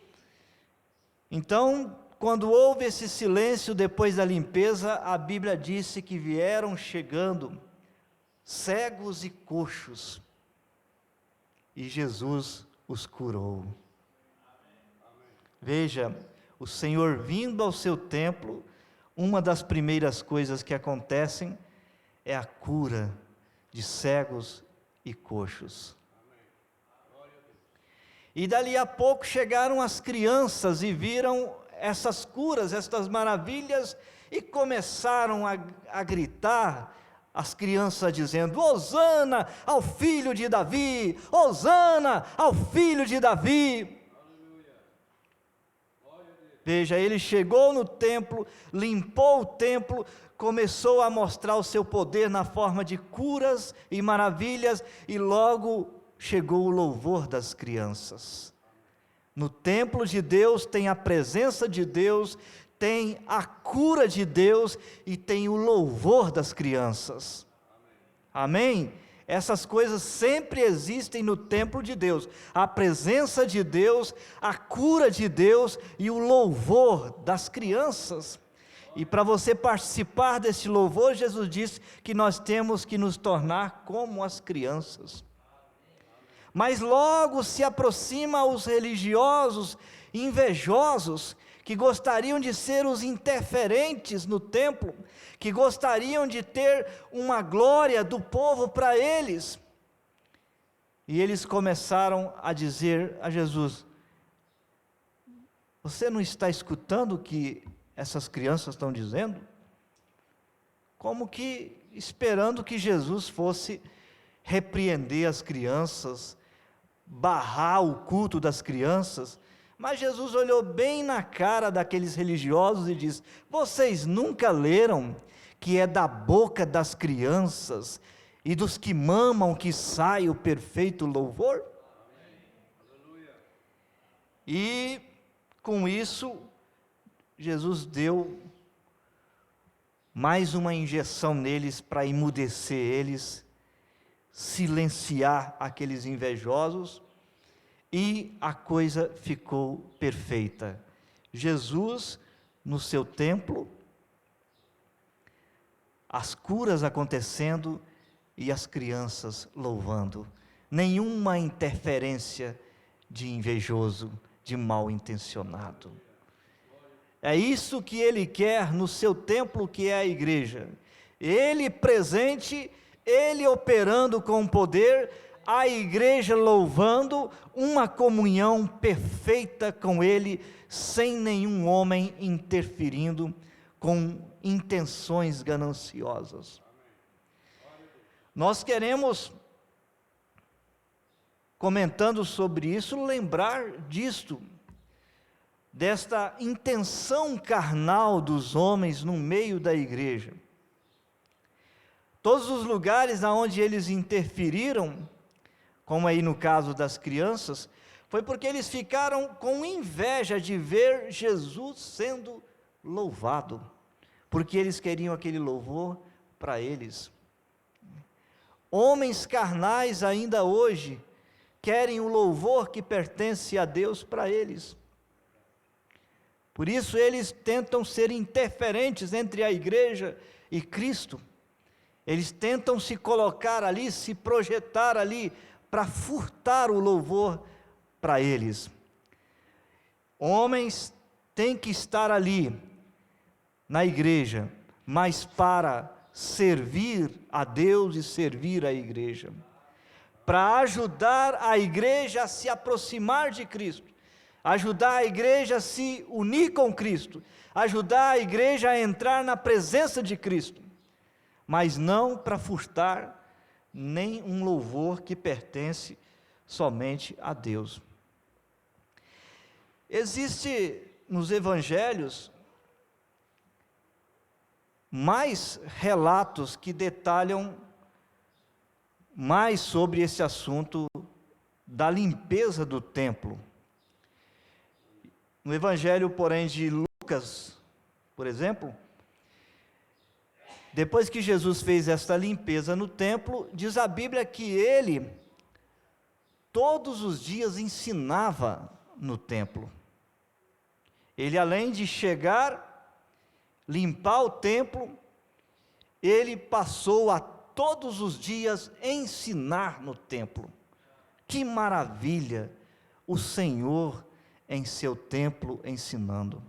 Então, quando houve esse silêncio depois da limpeza, a Bíblia disse que vieram chegando cegos e coxos, e Jesus os curou. Veja, o Senhor vindo ao seu templo, uma das primeiras coisas que acontecem é a cura de cegos e coxos. E dali a pouco chegaram as crianças e viram essas curas, estas maravilhas, e começaram a gritar, as crianças dizendo: Hosana ao filho de Davi, Hosana ao filho de Davi. Veja, ele chegou no templo, limpou o templo, começou a mostrar o seu poder na forma de curas e maravilhas, e logo chegou o louvor das crianças. No templo de Deus tem a presença de Deus, tem a cura de Deus e tem o louvor das crianças. Amém? Essas coisas sempre existem no templo de Deus, a presença de Deus, a cura de Deus e o louvor das crianças. E para você participar desse louvor, Jesus disse que nós temos que nos tornar como as crianças. Mas logo se aproxima os religiosos invejosos, que gostariam de ser os interferentes no templo, que gostariam de ter uma glória do povo para eles. E eles começaram a dizer a Jesus: você não está escutando o que essas crianças estão dizendo? Como que esperando que Jesus fosse repreender as crianças, barrar o culto das crianças. Mas Jesus olhou bem na cara daqueles religiosos e disse: vocês nunca leram que é da boca das crianças e dos que mamam que sai o perfeito louvor? E com isso, Jesus deu mais uma injeção neles para emudecer eles, silenciar aqueles invejosos, e a coisa ficou perfeita. Jesus, no seu templo, as curas acontecendo e as crianças louvando. Nenhuma interferência de invejoso, de mal intencionado. É isso que Ele quer no seu templo, que é a igreja. Ele presente, Ele operando com poder, a igreja louvando, uma comunhão perfeita com Ele, sem nenhum homem interferindo com intenções gananciosas. Nós queremos, comentando sobre isso, lembrar disto, desta intenção carnal dos homens no meio da igreja. Todos os lugares onde eles interferiram, como aí no caso das crianças, foi porque eles ficaram com inveja de ver Jesus sendo louvado, porque eles queriam aquele louvor para eles. Homens carnais ainda hoje querem o louvor que pertence a Deus para eles. Por isso eles tentam ser interferentes entre a igreja e Cristo. Eles tentam se colocar ali, se projetar ali, para furtar o louvor para eles. Homens têm que estar ali, na igreja, mas para servir a Deus e servir a igreja. Para ajudar a igreja a se aproximar de Cristo, ajudar a igreja a se unir com Cristo, ajudar a igreja a entrar na presença de Cristo, mas não para furtar nem um louvor que pertence somente a Deus. Existe nos evangelhos mais relatos que detalham mais sobre esse assunto da limpeza do templo. No evangelho, porém, de Lucas, por exemplo, depois que Jesus fez esta limpeza no templo, diz a Bíblia que ele todos os dias ensinava no templo. Ele, além de chegar, limpar o templo, ele passou a todos os dias ensinar no templo. Que maravilha o Senhor em seu templo ensinando.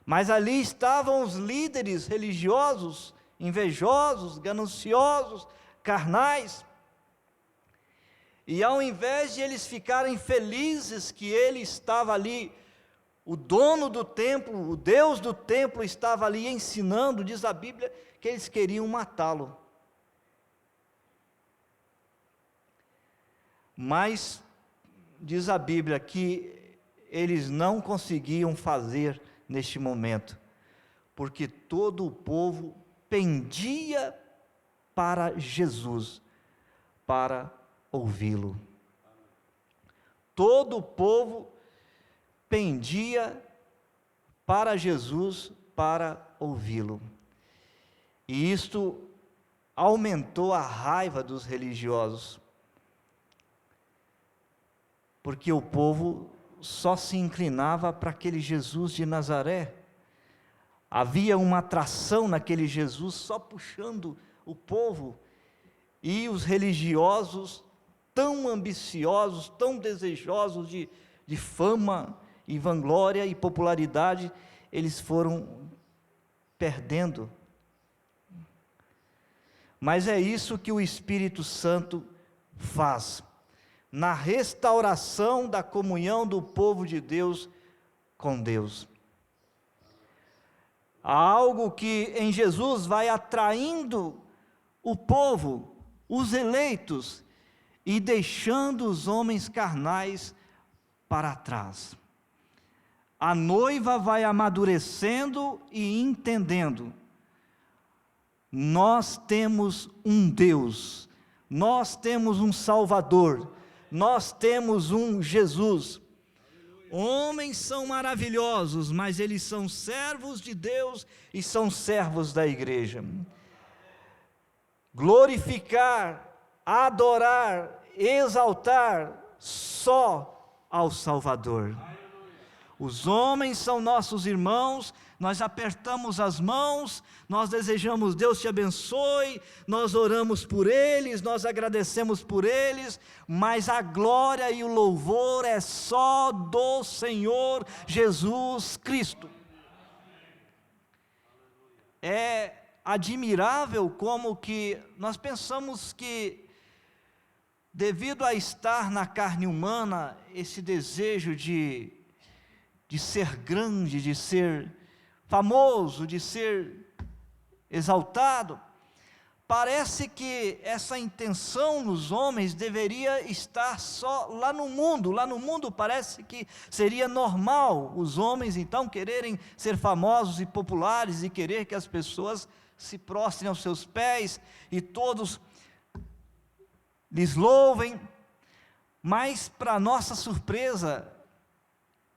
Mas ali estavam os líderes religiosos, invejosos, gananciosos, carnais. E ao invés de eles ficarem felizes que ele estava ali, o dono do templo, o Deus do templo estava ali ensinando, diz a Bíblia que eles queriam matá-lo. Mas diz a Bíblia que eles não conseguiam fazer neste momento, porque todo o povo pendia para Jesus, para ouvi-lo. Todo o povo pendia para Jesus, para ouvi-lo. E isto aumentou a raiva dos religiosos, porque o povo só se inclinava para aquele Jesus de Nazaré. Havia uma atração naquele Jesus só puxando o povo, e os religiosos, tão ambiciosos, tão desejosos de fama e vanglória e popularidade, eles foram perdendo. Mas é isso que o Espírito Santo faz, na restauração da comunhão do povo de Deus com Deus. Há algo que em Jesus vai atraindo o povo, os eleitos, e deixando os homens carnais para trás. A noiva vai amadurecendo e entendendo. Nós temos um Deus, nós temos um Salvador, nós temos um Jesus. Homens são maravilhosos, mas eles são servos de Deus e são servos da igreja. Glorificar, adorar, exaltar só ao Salvador. Os homens são nossos irmãos, nós apertamos as mãos, nós desejamos Deus te abençoe, nós oramos por eles, nós agradecemos por eles, mas a glória e o louvor é só do Senhor Jesus Cristo. É admirável como que nós pensamos que, devido a estar na carne humana, esse desejo de ser grande, de ser famoso, de ser exaltado, parece que essa intenção nos homens deveria estar só lá no mundo. Lá no mundo parece que seria normal os homens então quererem ser famosos e populares e querer que as pessoas se prostrem aos seus pés e todos lhes louvem. Mas, para nossa surpresa,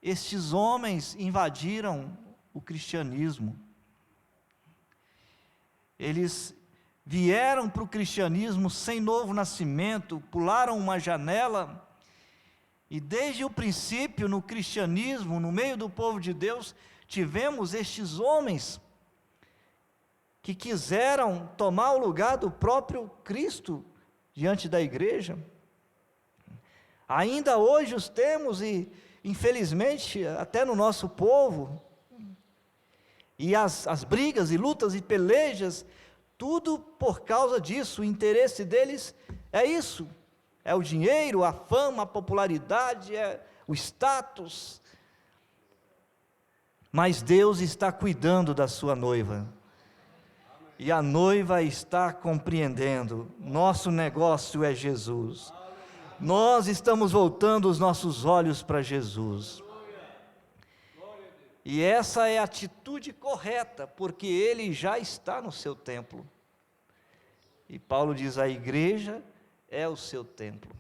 estes homens invadiram o cristianismo. Eles vieram para o cristianismo sem novo nascimento, pularam uma janela, e desde o princípio no cristianismo, no meio do povo de Deus, tivemos estes homens que quiseram tomar o lugar do próprio Cristo diante da igreja. Ainda hoje os temos, e infelizmente até no nosso povo, e as brigas e lutas e pelejas, tudo por causa disso. O interesse deles é isso, é o dinheiro, a fama, a popularidade, é o status. Mas Deus está cuidando da sua noiva, e a noiva está compreendendo, nosso negócio é Jesus, nós estamos voltando os nossos olhos para Jesus, e essa é a atitude correta, porque Ele já está no seu templo, e Paulo diz, a igreja é o seu templo,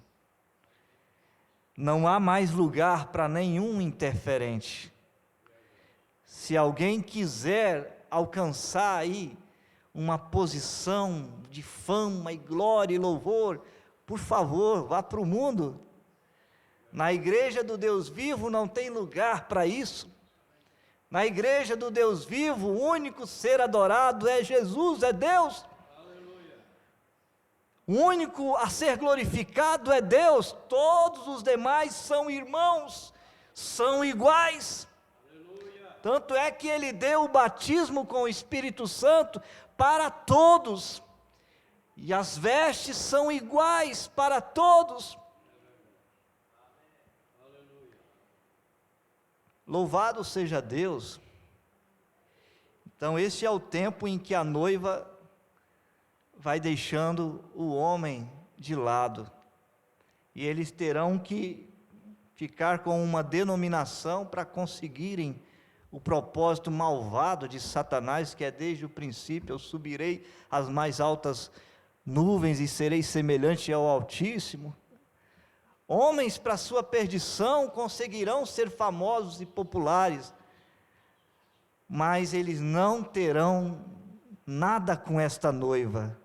não há mais lugar para nenhum interferente. Se alguém quiser alcançar aí uma posição de fama e glória e louvor, por favor, vá para o mundo. Na igreja do Deus vivo não tem lugar para isso. Na igreja do Deus vivo, o único ser adorado é Jesus, é Deus. O único a ser glorificado é Deus. Todos os demais são irmãos, são iguais. Tanto é que Ele deu o batismo com o Espírito Santo para todos, e as vestes são iguais para todos. Louvado seja Deus. Então esse é o tempo em que a noiva vai deixando o homem de lado, e eles terão que ficar com uma denominação para conseguirem o propósito malvado de Satanás, que é desde o princípio, eu subirei às mais altas nuvens e serei semelhante ao Altíssimo. Homens para sua perdição conseguirão ser famosos e populares, mas eles não terão nada com esta noiva,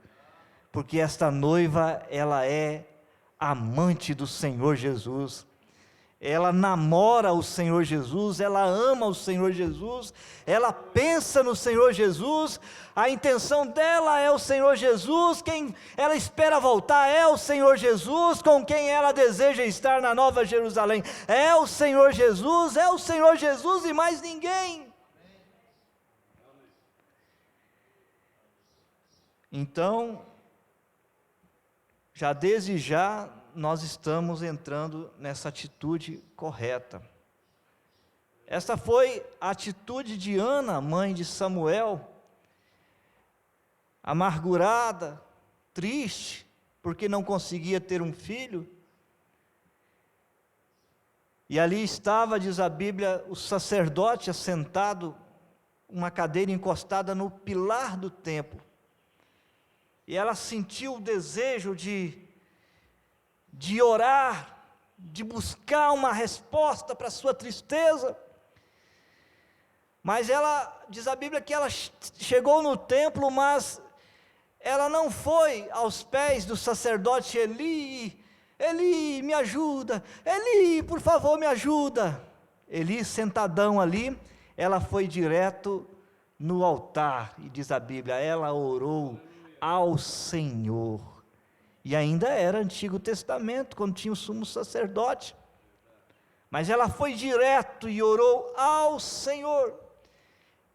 porque esta noiva, ela é amante do Senhor Jesus, ela namora o Senhor Jesus, ela ama o Senhor Jesus, ela pensa no Senhor Jesus, a intenção dela é o Senhor Jesus, quem ela espera voltar é o Senhor Jesus, com quem ela deseja estar na Nova Jerusalém é o Senhor Jesus e mais ninguém. Então, já desde já, nós estamos entrando nessa atitude correta. Essa foi a atitude de Ana, mãe de Samuel, amargurada, triste, porque não conseguia ter um filho. E ali estava, diz a Bíblia, o sacerdote assentado, uma cadeira encostada no pilar do templo. E ela sentiu o desejo de orar, de buscar uma resposta para a sua tristeza, mas ela, diz a Bíblia que ela chegou no templo, mas ela não foi aos pés do sacerdote Eli, Eli, me ajuda, Eli, por favor, me ajuda. Eli, sentadão ali, ela foi direto no altar, e diz a Bíblia, ela orou ao Senhor. E ainda era Antigo Testamento, quando tinha o sumo sacerdote. Mas ela foi direto e orou ao Senhor.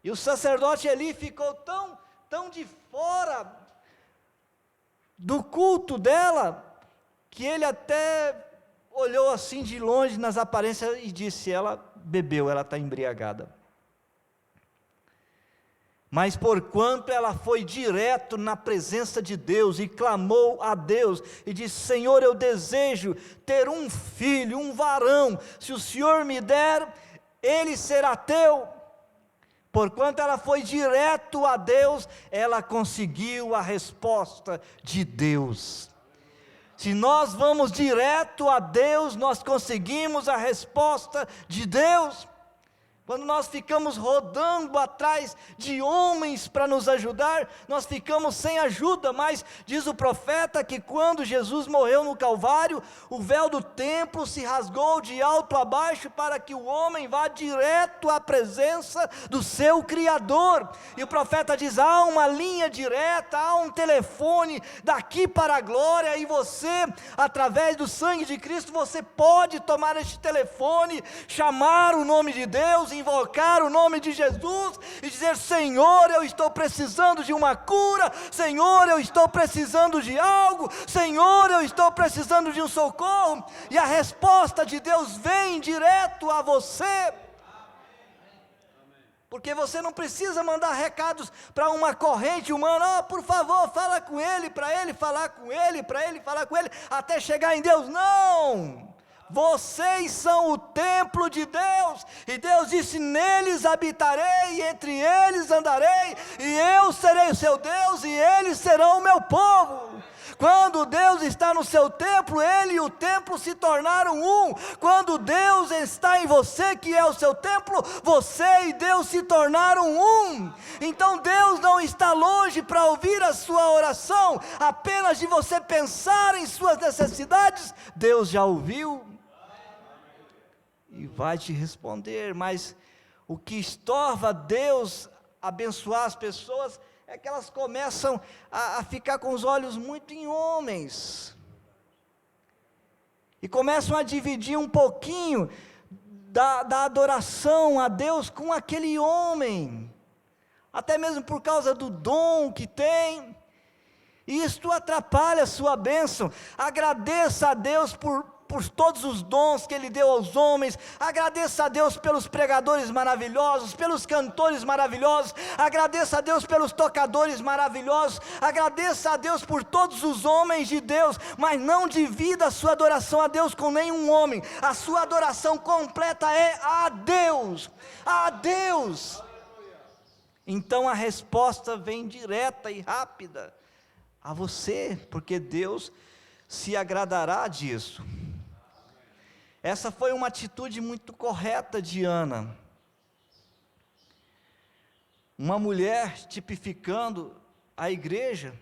E o sacerdote Eli ficou tão de fora do culto dela, que ele até olhou assim de longe nas aparências e disse, ela bebeu, ela está embriagada. Mas porquanto ela foi direto na presença de Deus e clamou a Deus e disse, Senhor, eu desejo ter um filho, um varão, se o Senhor me der, ele será teu. Porquanto ela foi direto a Deus, ela conseguiu a resposta de Deus. Se nós vamos direto a Deus, nós conseguimos a resposta de Deus. Quando nós ficamos rodando atrás de homens para nos ajudar, nós ficamos sem ajuda, mas diz o profeta que quando Jesus morreu no Calvário, o véu do templo se rasgou de alto a baixo para que o homem vá direto à presença do seu Criador. E o profeta diz, há uma linha direta, há um telefone daqui para a glória, e você, através do sangue de Cristo, você pode tomar este telefone, chamar o nome de Deus, invocar o nome de Jesus e dizer, Senhor, eu estou precisando de uma cura, Senhor, eu estou precisando de algo, Senhor, eu estou precisando de um socorro, e a resposta de Deus vem direto a você, porque você não precisa mandar recados para uma corrente humana, por favor, fala com ele, para ele falar com ele, para ele falar com ele, até chegar em Deus. Não! Vocês são o templo de Deus, e Deus disse, neles habitarei, e entre eles andarei, e eu serei o seu Deus, e eles serão o meu povo. Quando Deus está no seu templo, Ele e o templo se tornaram um. Quando Deus está em você, que é o seu templo, você e Deus se tornaram um. Então Deus não está longe para ouvir a sua oração, apenas de você pensar em suas necessidades, Deus já ouviu e vai te responder. Mas o que estorva Deus abençoar as pessoas é que elas começam a ficar com os olhos muito em homens, e começam a dividir um pouquinho da adoração a Deus com aquele homem, até mesmo por causa do dom que tem, e isto atrapalha a sua bênção. Agradeça a Deus por todos os dons que Ele deu aos homens, agradeça a Deus pelos pregadores maravilhosos, pelos cantores maravilhosos, agradeça a Deus pelos tocadores maravilhosos, agradeça a Deus por todos os homens de Deus, mas não divida a sua adoração a Deus com nenhum homem. A sua adoração completa é a Deus, a Deus. Então a resposta vem direta e rápida a você, porque Deus se agradará disso. Essa foi uma atitude muito correta de Ana, uma mulher tipificando a igreja.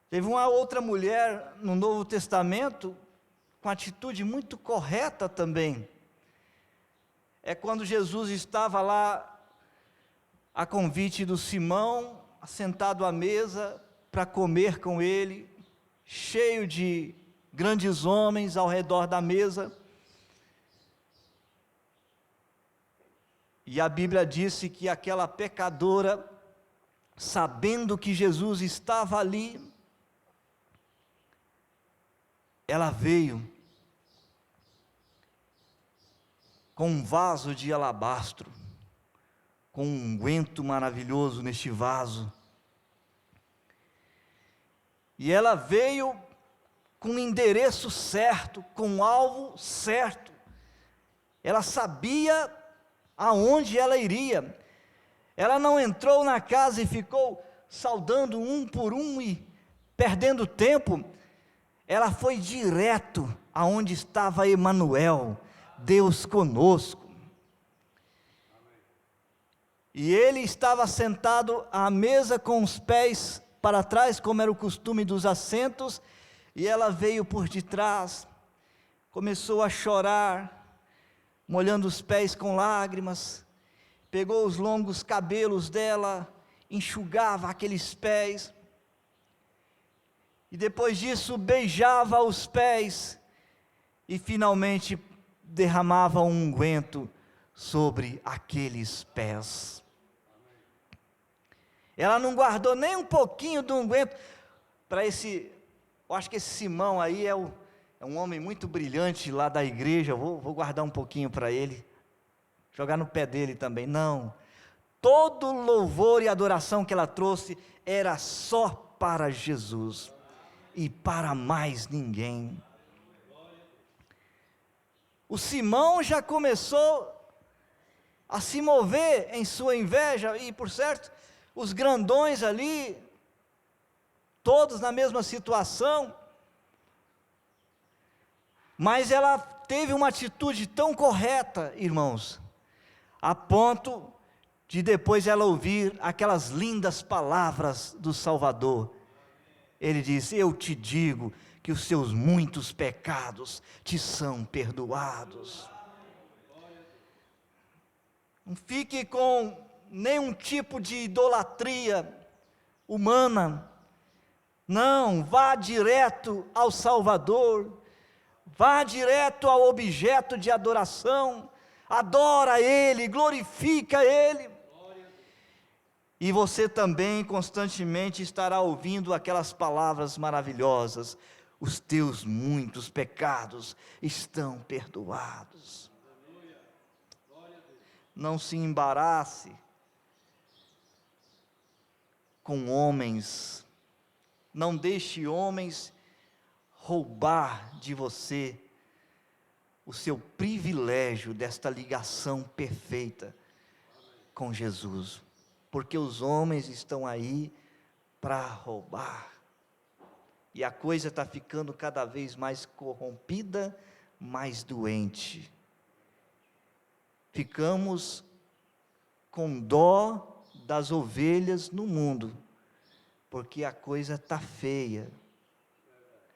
Teve uma outra mulher no Novo Testamento com atitude muito correta também. É quando Jesus estava lá a convite do Simão, sentado à mesa para comer com ele, cheio de grandes homens ao redor da mesa, e a Bíblia disse que aquela pecadora, sabendo que Jesus estava ali, ela veio com um vaso de alabastro, com um unguento maravilhoso neste vaso, e ela veio com o endereço certo, com o alvo certo. Ela sabia aonde ela iria. Ela não entrou na casa e ficou saudando um por um e perdendo tempo. Ela foi direto aonde estava Emanuel, Deus conosco. E ele estava sentado à mesa com os pés para trás, como era o costume dos assentos, e ela veio por detrás, começou a chorar, molhando os pés com lágrimas, pegou os longos cabelos dela, enxugava aqueles pés, e depois disso beijava os pés, e finalmente derramava um unguento sobre aqueles pés. Ela não guardou nem um pouquinho do unguento para esse. Eu acho que esse Simão aí é um homem muito brilhante lá da igreja, vou guardar um pouquinho para ele, jogar no pé dele também. Não, todo louvor e adoração que ela trouxe era só para Jesus e para mais ninguém. O Simão já começou a se mover em sua inveja, e por certo, os grandões ali, todos na mesma situação, mas ela teve uma atitude tão correta, irmãos, a ponto de depois ela ouvir aquelas lindas palavras do Salvador. Ele diz: eu te digo que os seus muitos pecados te são perdoados. Não fique com nenhum tipo de idolatria humana. Não, vá direto ao Salvador, vá direto ao objeto de adoração, adora Ele, glorifica Ele. E você também constantemente estará ouvindo aquelas palavras maravilhosas: os teus muitos pecados estão perdoados. Não se embarace com homens, não deixe homens roubar de você o seu privilégio desta ligação perfeita com Jesus, porque os homens estão aí para roubar, e a coisa está ficando cada vez mais corrompida, mais doente. Ficamos com dó das ovelhas no mundo, porque a coisa está feia.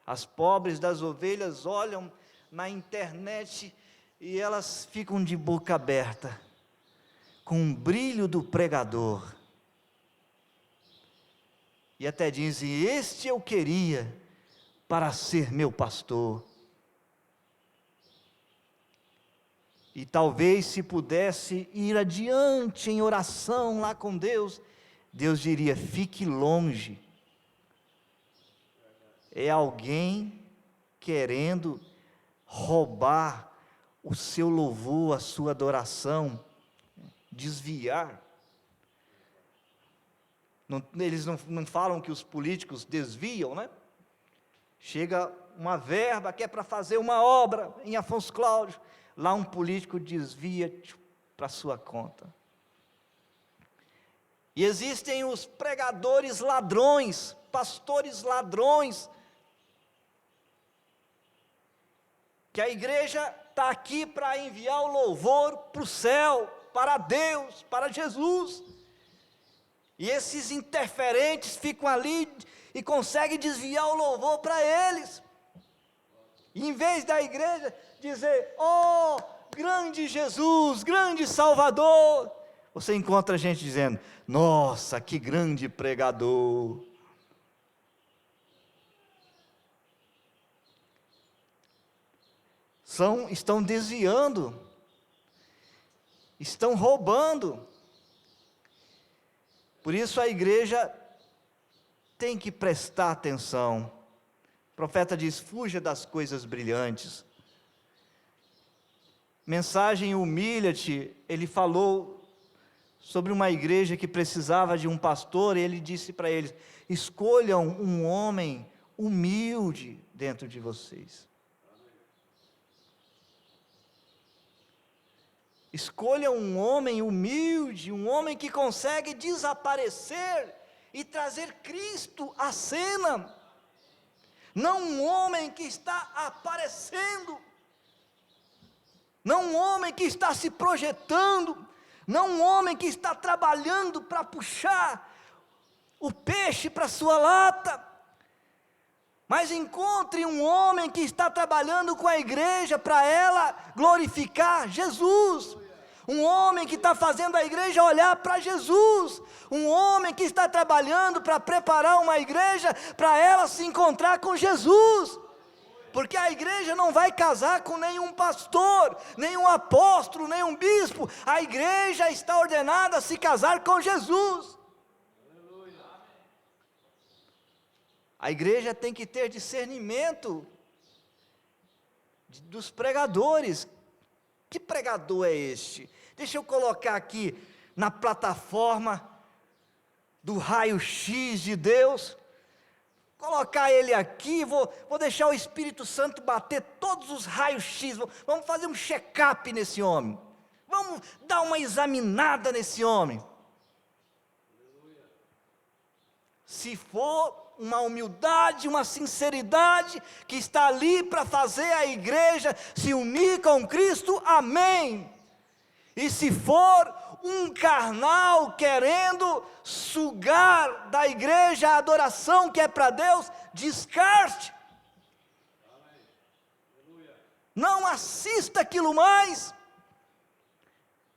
As pobres das ovelhas olham na internet e elas ficam de boca aberta, com o brilho do pregador. E até dizem: este eu queria para ser meu pastor. E talvez, se pudesse ir adiante em oração lá com Deus, Deus diria: fique longe. É alguém querendo roubar o seu louvor, a sua adoração, desviar. Eles não falam que os políticos desviam, né? Chega uma verba que é para fazer uma obra em Afonso Cláudio, lá um político desvia para sua conta. E existem os pregadores ladrões, pastores ladrões, que a igreja está aqui para enviar o louvor para o céu, para Deus, para Jesus. E esses interferentes ficam ali e conseguem desviar o louvor para eles. E em vez da igreja dizer: oh, grande Jesus, grande Salvador, você encontra gente dizendo: nossa, que grande pregador. Estão desviando, estão roubando. Por isso a igreja tem que prestar atenção. O profeta diz: fuja das coisas brilhantes. Mensagem Humilha-te, ele falou sobre uma igreja que precisava de um pastor, e ele disse para eles: escolham um homem humilde dentro de vocês. Escolha um homem humilde, um homem que consegue desaparecer e trazer Cristo à cena. Não um homem que está aparecendo, não um homem que está se projetando, não um homem que está trabalhando para puxar o peixe para sua lata. Mas encontre um homem que está trabalhando com a igreja para ela glorificar Jesus. Um homem que está fazendo a igreja olhar para Jesus. Um homem que está trabalhando para preparar uma igreja para ela se encontrar com Jesus. Porque a igreja não vai casar com nenhum pastor, nenhum apóstolo, nenhum bispo. A igreja está ordenada a se casar com Jesus. A igreja tem que ter discernimento dos pregadores. Que pregador é este? Deixa eu colocar aqui na plataforma do raio-x de Deus, colocar ele aqui, vou deixar o Espírito Santo bater todos os raios-x, vamos fazer um check-up nesse homem, vamos dar uma examinada nesse homem. Se for uma humildade, uma sinceridade, que está ali para fazer a igreja se unir com Cristo, amém. E se for um carnal querendo sugar da igreja a adoração que é para Deus, descarte. Não assista aquilo mais.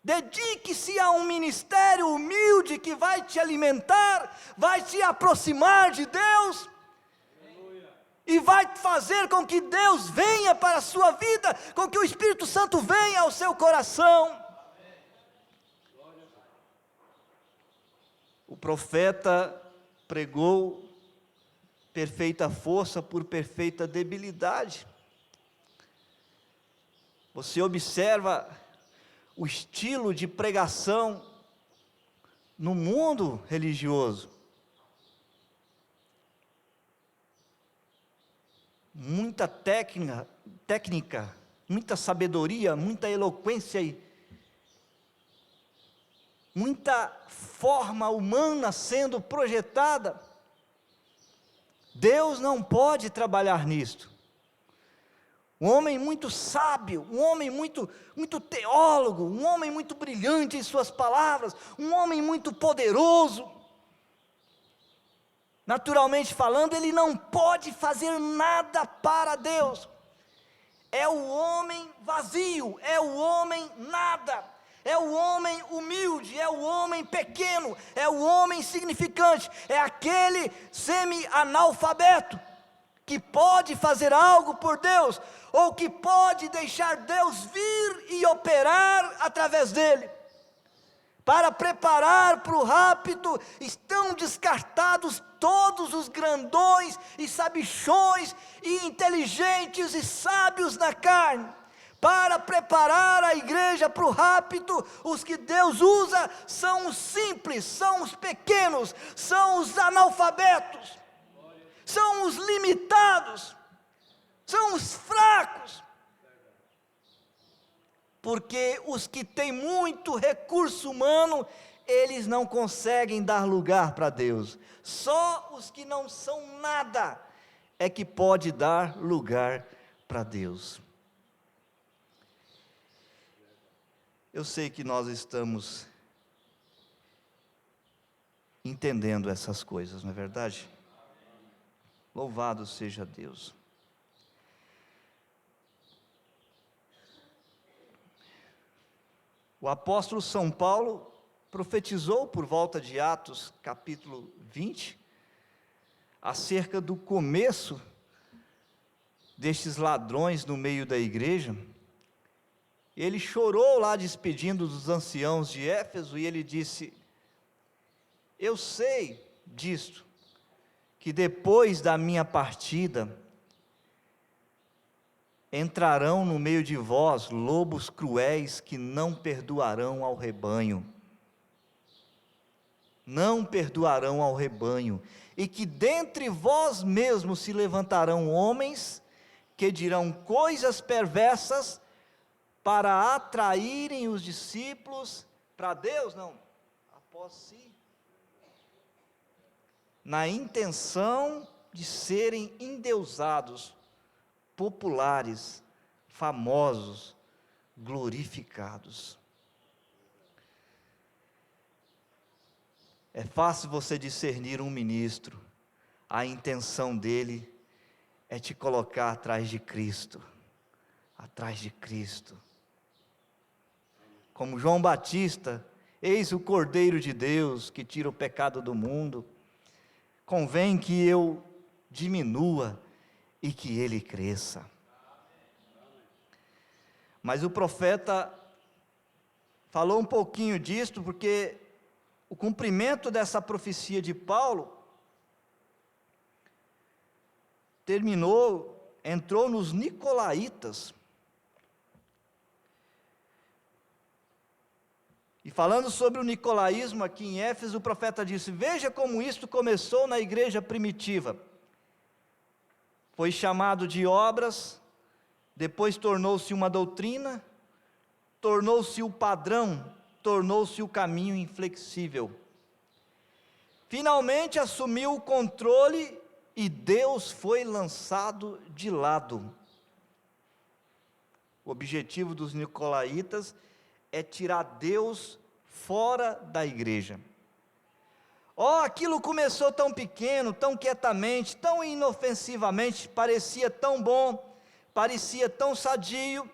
Dedique-se a um ministério humilde que vai te alimentar, vai te aproximar de Deus. E vai fazer com que Deus venha para a sua vida, com que o Espírito Santo venha ao seu coração. O profeta pregou perfeita força por perfeita debilidade. Você observa o estilo de pregação no mundo religioso. Muita técnica, muita sabedoria, muita eloquência e muita forma humana sendo projetada. Deus não pode trabalhar nisto. Um homem muito sábio, um homem muito teólogo, um homem muito brilhante em suas palavras, um homem muito poderoso. Naturalmente falando, ele não pode fazer nada para Deus. É o homem vazio, é o homem nada, é o homem humilde, é o homem pequeno, é o homem insignificante, é aquele semi-analfabeto que pode fazer algo por Deus, ou que pode deixar Deus vir e operar através dele. Para preparar para o rapto, estão descartados todos os grandões e sabichões e inteligentes e sábios na carne. Para preparar a igreja para o rapto, os que Deus usa são os simples, são os pequenos, são os analfabetos, são os limitados, são os fracos. Porque os que têm muito recurso humano, eles não conseguem dar lugar para Deus. Só os que não são nada é que pode dar lugar para Deus. Eu sei que nós estamos entendendo essas coisas, não é verdade? Louvado seja Deus. O apóstolo São Paulo profetizou por volta de Atos capítulo 20, acerca do começo destes ladrões no meio da igreja. Ele chorou lá despedindo dos anciãos de Éfeso e ele disse: eu sei disto, que depois da minha partida, entrarão no meio de vós lobos cruéis que não perdoarão ao rebanho. Não perdoarão ao rebanho. E que dentre vós mesmos se levantarão homens que dirão coisas perversas para atraírem os discípulos para Deus, não, após si. Na intenção de serem endeusados, populares, famosos, glorificados. É fácil você discernir um ministro. A intenção dele é te colocar atrás de Cristo. Atrás de Cristo. Como João Batista, eis o Cordeiro de Deus que tira o pecado do mundo. Convém que eu diminua e que ele cresça. Mas o profeta falou um pouquinho disto, porque o cumprimento dessa profecia de Paulo entrou nos nicolaítas. E falando sobre o nicolaísmo aqui em Éfeso, o profeta disse: veja como isto começou na igreja primitiva. Foi chamado de obras, depois tornou-se uma doutrina, tornou-se o padrão, tornou-se o caminho inflexível. Finalmente assumiu o controle e Deus foi lançado de lado. O objetivo dos nicolaítas é tirar Deus fora da igreja. Aquilo começou tão pequeno, tão quietamente, tão inofensivamente, parecia tão bom, parecia tão sadio,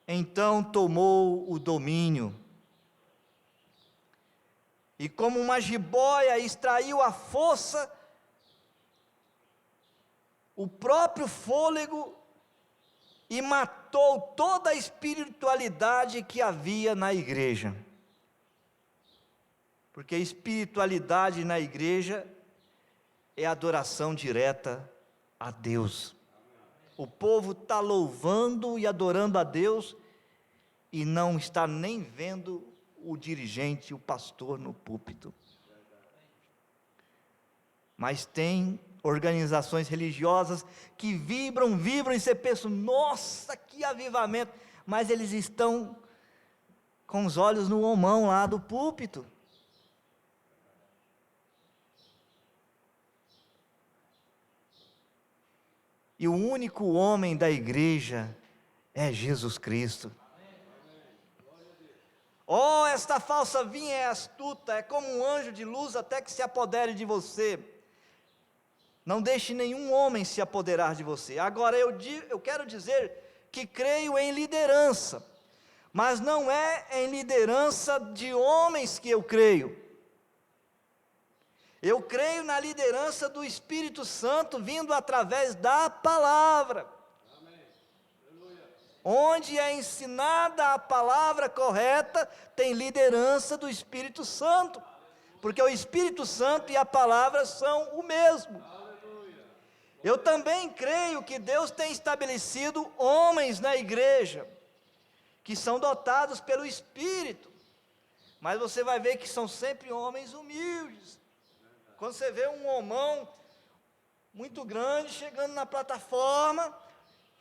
então tomou o domínio. E como uma jiboia extraiu a força, o próprio fôlego, e matou toda a espiritualidade que havia na igreja. Porque a espiritualidade na igreja é adoração direta a Deus. O povo está louvando e adorando a Deus e não está nem vendo o dirigente, o pastor no púlpito. Mas tem organizações religiosas que vibram e você pensa, nossa, que avivamento, mas eles estão com os olhos no homão lá do púlpito. E o único homem da igreja é Jesus Cristo. Esta falsa vinha é astuta, é como um anjo de luz até que se apodere de você. Não deixe nenhum homem se apoderar de você. Agora eu quero dizer que creio em liderança, mas não é em liderança de homens que eu creio. Eu creio na liderança do Espírito Santo vindo através da palavra. Onde é ensinada a palavra correta, tem liderança do Espírito Santo, porque o Espírito Santo e a palavra são o mesmo. Eu também creio que Deus tem estabelecido homens na igreja, que são dotados pelo Espírito, mas você vai ver que são sempre homens humildes. Quando você vê um homão muito grande chegando na plataforma,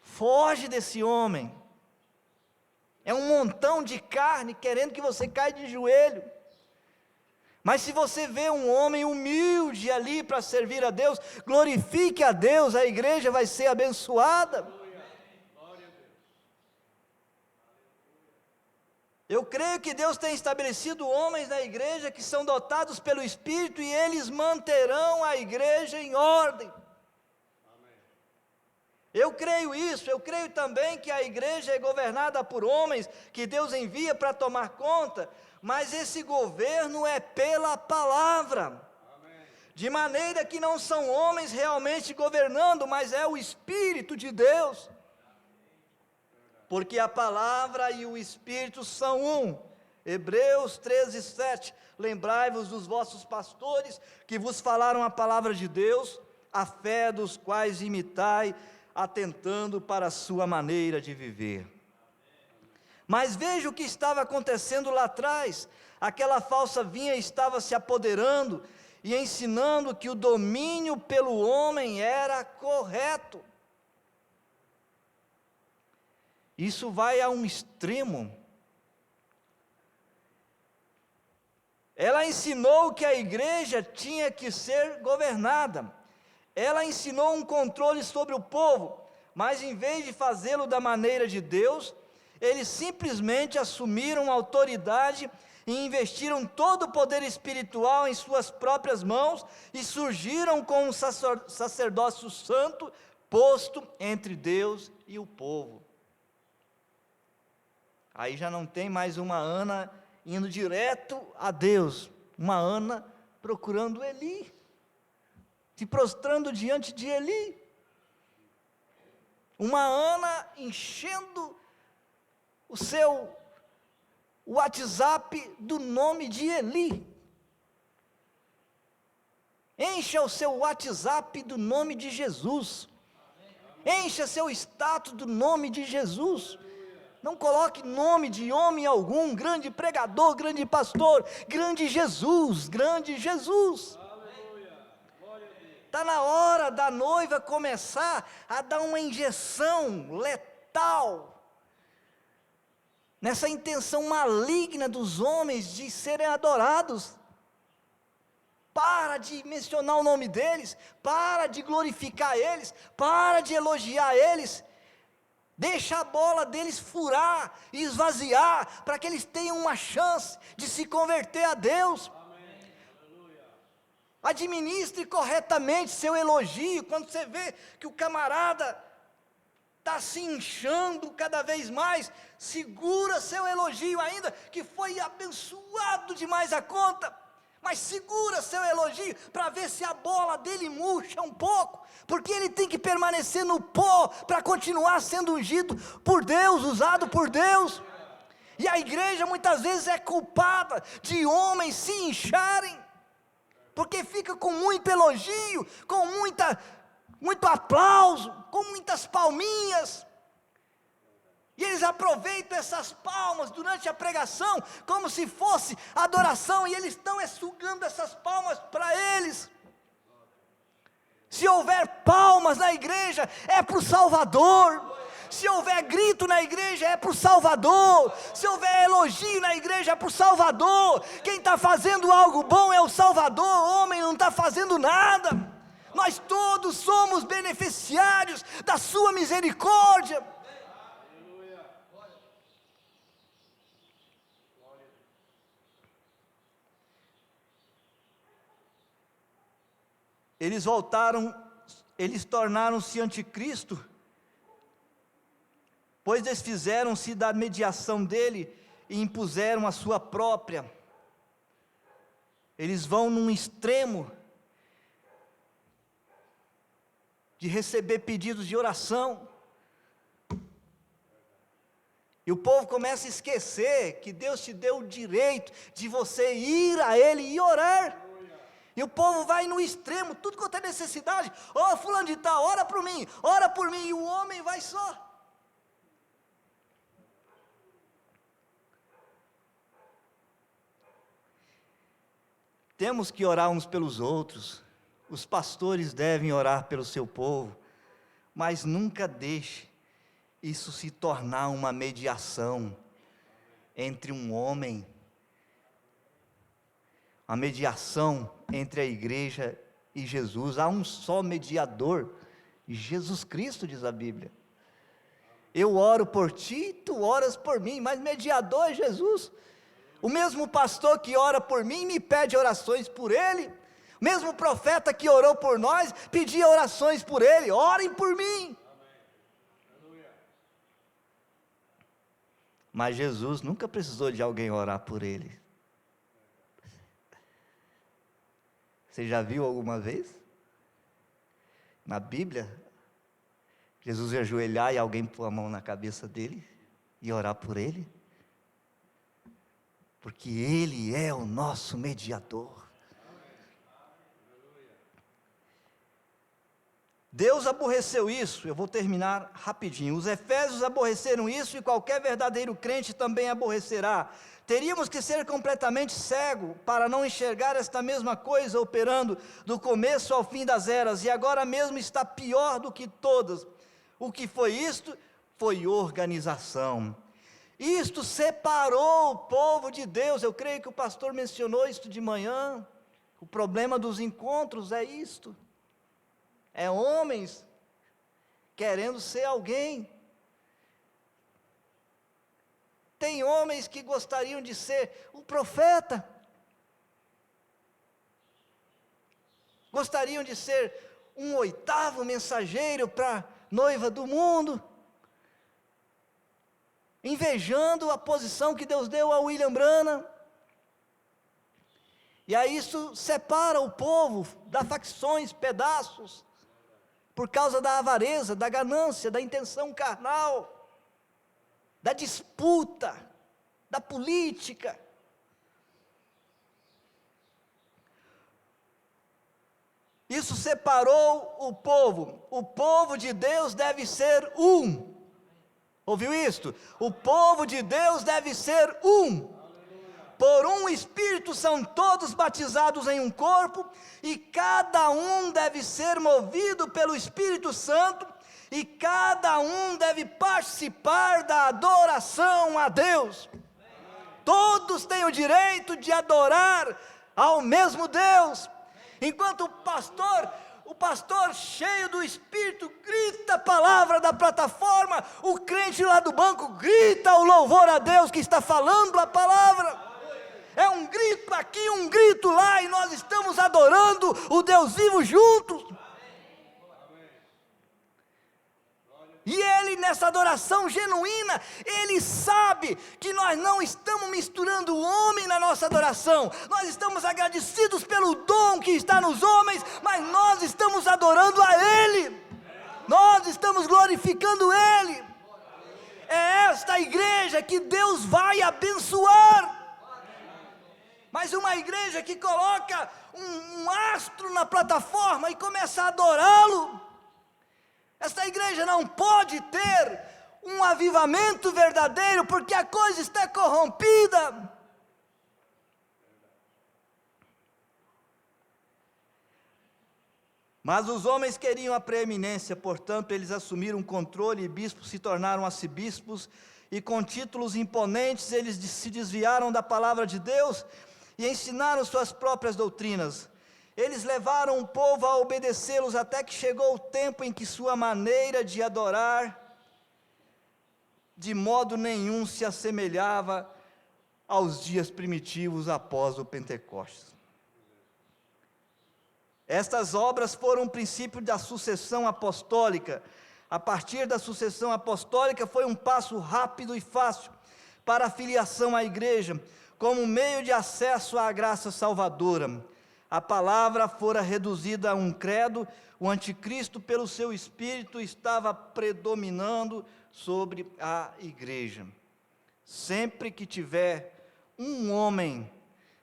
foge desse homem. É um montão de carne querendo que você caia de joelho. Mas se você vê um homem humilde ali para servir a Deus, glorifique a Deus, a igreja vai ser abençoada. Eu creio que Deus tem estabelecido homens na igreja que são dotados pelo Espírito e eles manterão a igreja em ordem. Eu creio isso, eu creio também que a igreja é governada por homens que Deus envia para tomar conta, mas esse governo é pela palavra. De maneira que não são homens realmente governando, mas é o Espírito de Deus. Porque a palavra e o Espírito são um. Hebreus 13:7, lembrai-vos dos vossos pastores, que vos falaram a palavra de Deus, a fé dos quais imitai, atentando para a sua maneira de viver. Mas veja o que estava acontecendo lá atrás, aquela falsa vinha estava se apoderando, e ensinando que o domínio pelo homem era correto. Isso vai a um extremo. Ela ensinou que a igreja tinha que ser governada. Ela ensinou um controle sobre o povo, mas em vez de fazê-lo da maneira de Deus, eles simplesmente assumiram a autoridade e investiram todo o poder espiritual em suas próprias mãos e surgiram com um sacerdócio santo posto entre Deus e o povo. Aí já não tem mais uma Ana indo direto a Deus, uma Ana procurando Eli, se prostrando diante de Eli, uma Ana enchendo o seu WhatsApp do nome de Eli. Encha o seu WhatsApp do nome de Jesus. Encha seu status do nome de Jesus. Não coloque nome de homem algum, grande pregador, grande pastor, grande Jesus, grande Jesus. Está na hora da noiva começar a dar uma injeção letal nessa intenção maligna dos homens de serem adorados. Para de mencionar o nome deles, para de glorificar eles, para de elogiar eles. Deixa a bola deles furar e esvaziar, para que eles tenham uma chance de se converter a Deus. Administre corretamente seu elogio. Quando você vê que o camarada está se inchando cada vez mais, segura seu elogio ainda, que foi abençoado demais a conta, mas segura seu elogio, para ver se a bola dele murcha um pouco, porque ele tem que permanecer no pó, para continuar sendo ungido por Deus, usado por Deus. E a igreja muitas vezes é culpada de homens se incharem, porque fica com muito elogio, com muito aplauso, com muitas palminhas, e eles aproveitam essas palmas durante a pregação, como se fosse adoração, e eles estão sugando essas palmas para eles. Se houver palmas na igreja, é para o Salvador. Se houver grito na igreja, é para o Salvador. Se houver elogio na igreja, é para o Salvador. Quem está fazendo algo bom é o Salvador, o homem não está fazendo nada. Nós todos somos beneficiários da sua misericórdia. Eles tornaram-se anticristo, pois desfizeram-se da mediação dele e impuseram a sua própria. Eles vão num extremo de receber pedidos de oração, e o povo começa a esquecer que Deus te deu o direito de você ir a Ele e orar. E o povo vai no extremo, tudo quanto é necessidade. Fulano de tal, ora por mim, e o homem vai só. Temos que orar uns pelos outros. Os pastores devem orar pelo seu povo, mas nunca deixe isso se tornar uma mediação entre um homem, a mediação entre a igreja e Jesus. Há um só mediador, Jesus Cristo, diz a Bíblia. Eu oro por ti, tu oras por mim, mas mediador é Jesus. O mesmo pastor que ora por mim me pede orações por ele. O mesmo profeta que orou por nós pedia orações por ele. Orem por mim. Mas Jesus nunca precisou de alguém orar por ele. Você já viu alguma vez? Na Bíblia, Jesus ia ajoelhar e alguém pôr a mão na cabeça dele e orar por ele? Porque Ele é o nosso mediador. Deus aborreceu isso. Eu vou terminar rapidinho. Os efésios aborreceram isso, e qualquer verdadeiro crente também aborrecerá. Teríamos que ser completamente cego para não enxergar esta mesma coisa operando do começo ao fim das eras, e agora mesmo está pior do que todas. O que foi isto? Foi organização. Isto separou o povo de Deus. Eu creio que o pastor mencionou isto de manhã. O problema dos encontros é isto. É homens querendo ser alguém. Tem homens que gostariam de ser um profeta. Gostariam de ser um 8º mensageiro para a noiva do mundo. Invejando a posição que Deus deu a William Branham. E aí isso separa o povo, dá facções, pedaços, por causa da avareza, da ganância, da intenção carnal, da disputa, da política. Isso separou o povo. O povo de Deus deve ser um. Ouviu isto? O povo de Deus deve ser um. Por um Espírito são todos batizados em um corpo, e cada um deve ser movido pelo Espírito Santo, e cada um deve participar da adoração a Deus. Todos têm o direito de adorar ao mesmo Deus. Enquanto o pastor o pastor cheio do Espírito grita a palavra da plataforma, o crente lá do banco grita o louvor a Deus que está falando a palavra. É um grito aqui, um grito lá, e nós estamos adorando o Deus vivo juntos. E ele, nessa adoração genuína, ele sabe que nós não estamos misturando o homem na nossa adoração. Nós estamos agradecidos pelo dom que está nos homens, mas nós estamos adorando a Ele. Nós estamos glorificando Ele. É esta igreja que Deus vai abençoar. Mas uma igreja que coloca um astro na plataforma e começa a adorá-lo, esta igreja não pode ter um avivamento verdadeiro, porque a coisa está corrompida. Mas os homens queriam a preeminência, portanto eles assumiram o controle, e bispos se tornaram arcebispos, e com títulos imponentes eles se desviaram da palavra de Deus, e ensinaram suas próprias doutrinas. Eles levaram o povo a obedecê-los até que chegou o tempo em que sua maneira de adorar de modo nenhum se assemelhava aos dias primitivos após o Pentecostes. Estas obras foram um princípio da sucessão apostólica. A partir da sucessão apostólica foi um passo rápido e fácil para a filiação à igreja, como meio de acesso à graça salvadora. A palavra fora reduzida a um credo, o anticristo, pelo seu espírito, estava predominando sobre a igreja. Sempre que tiver um homem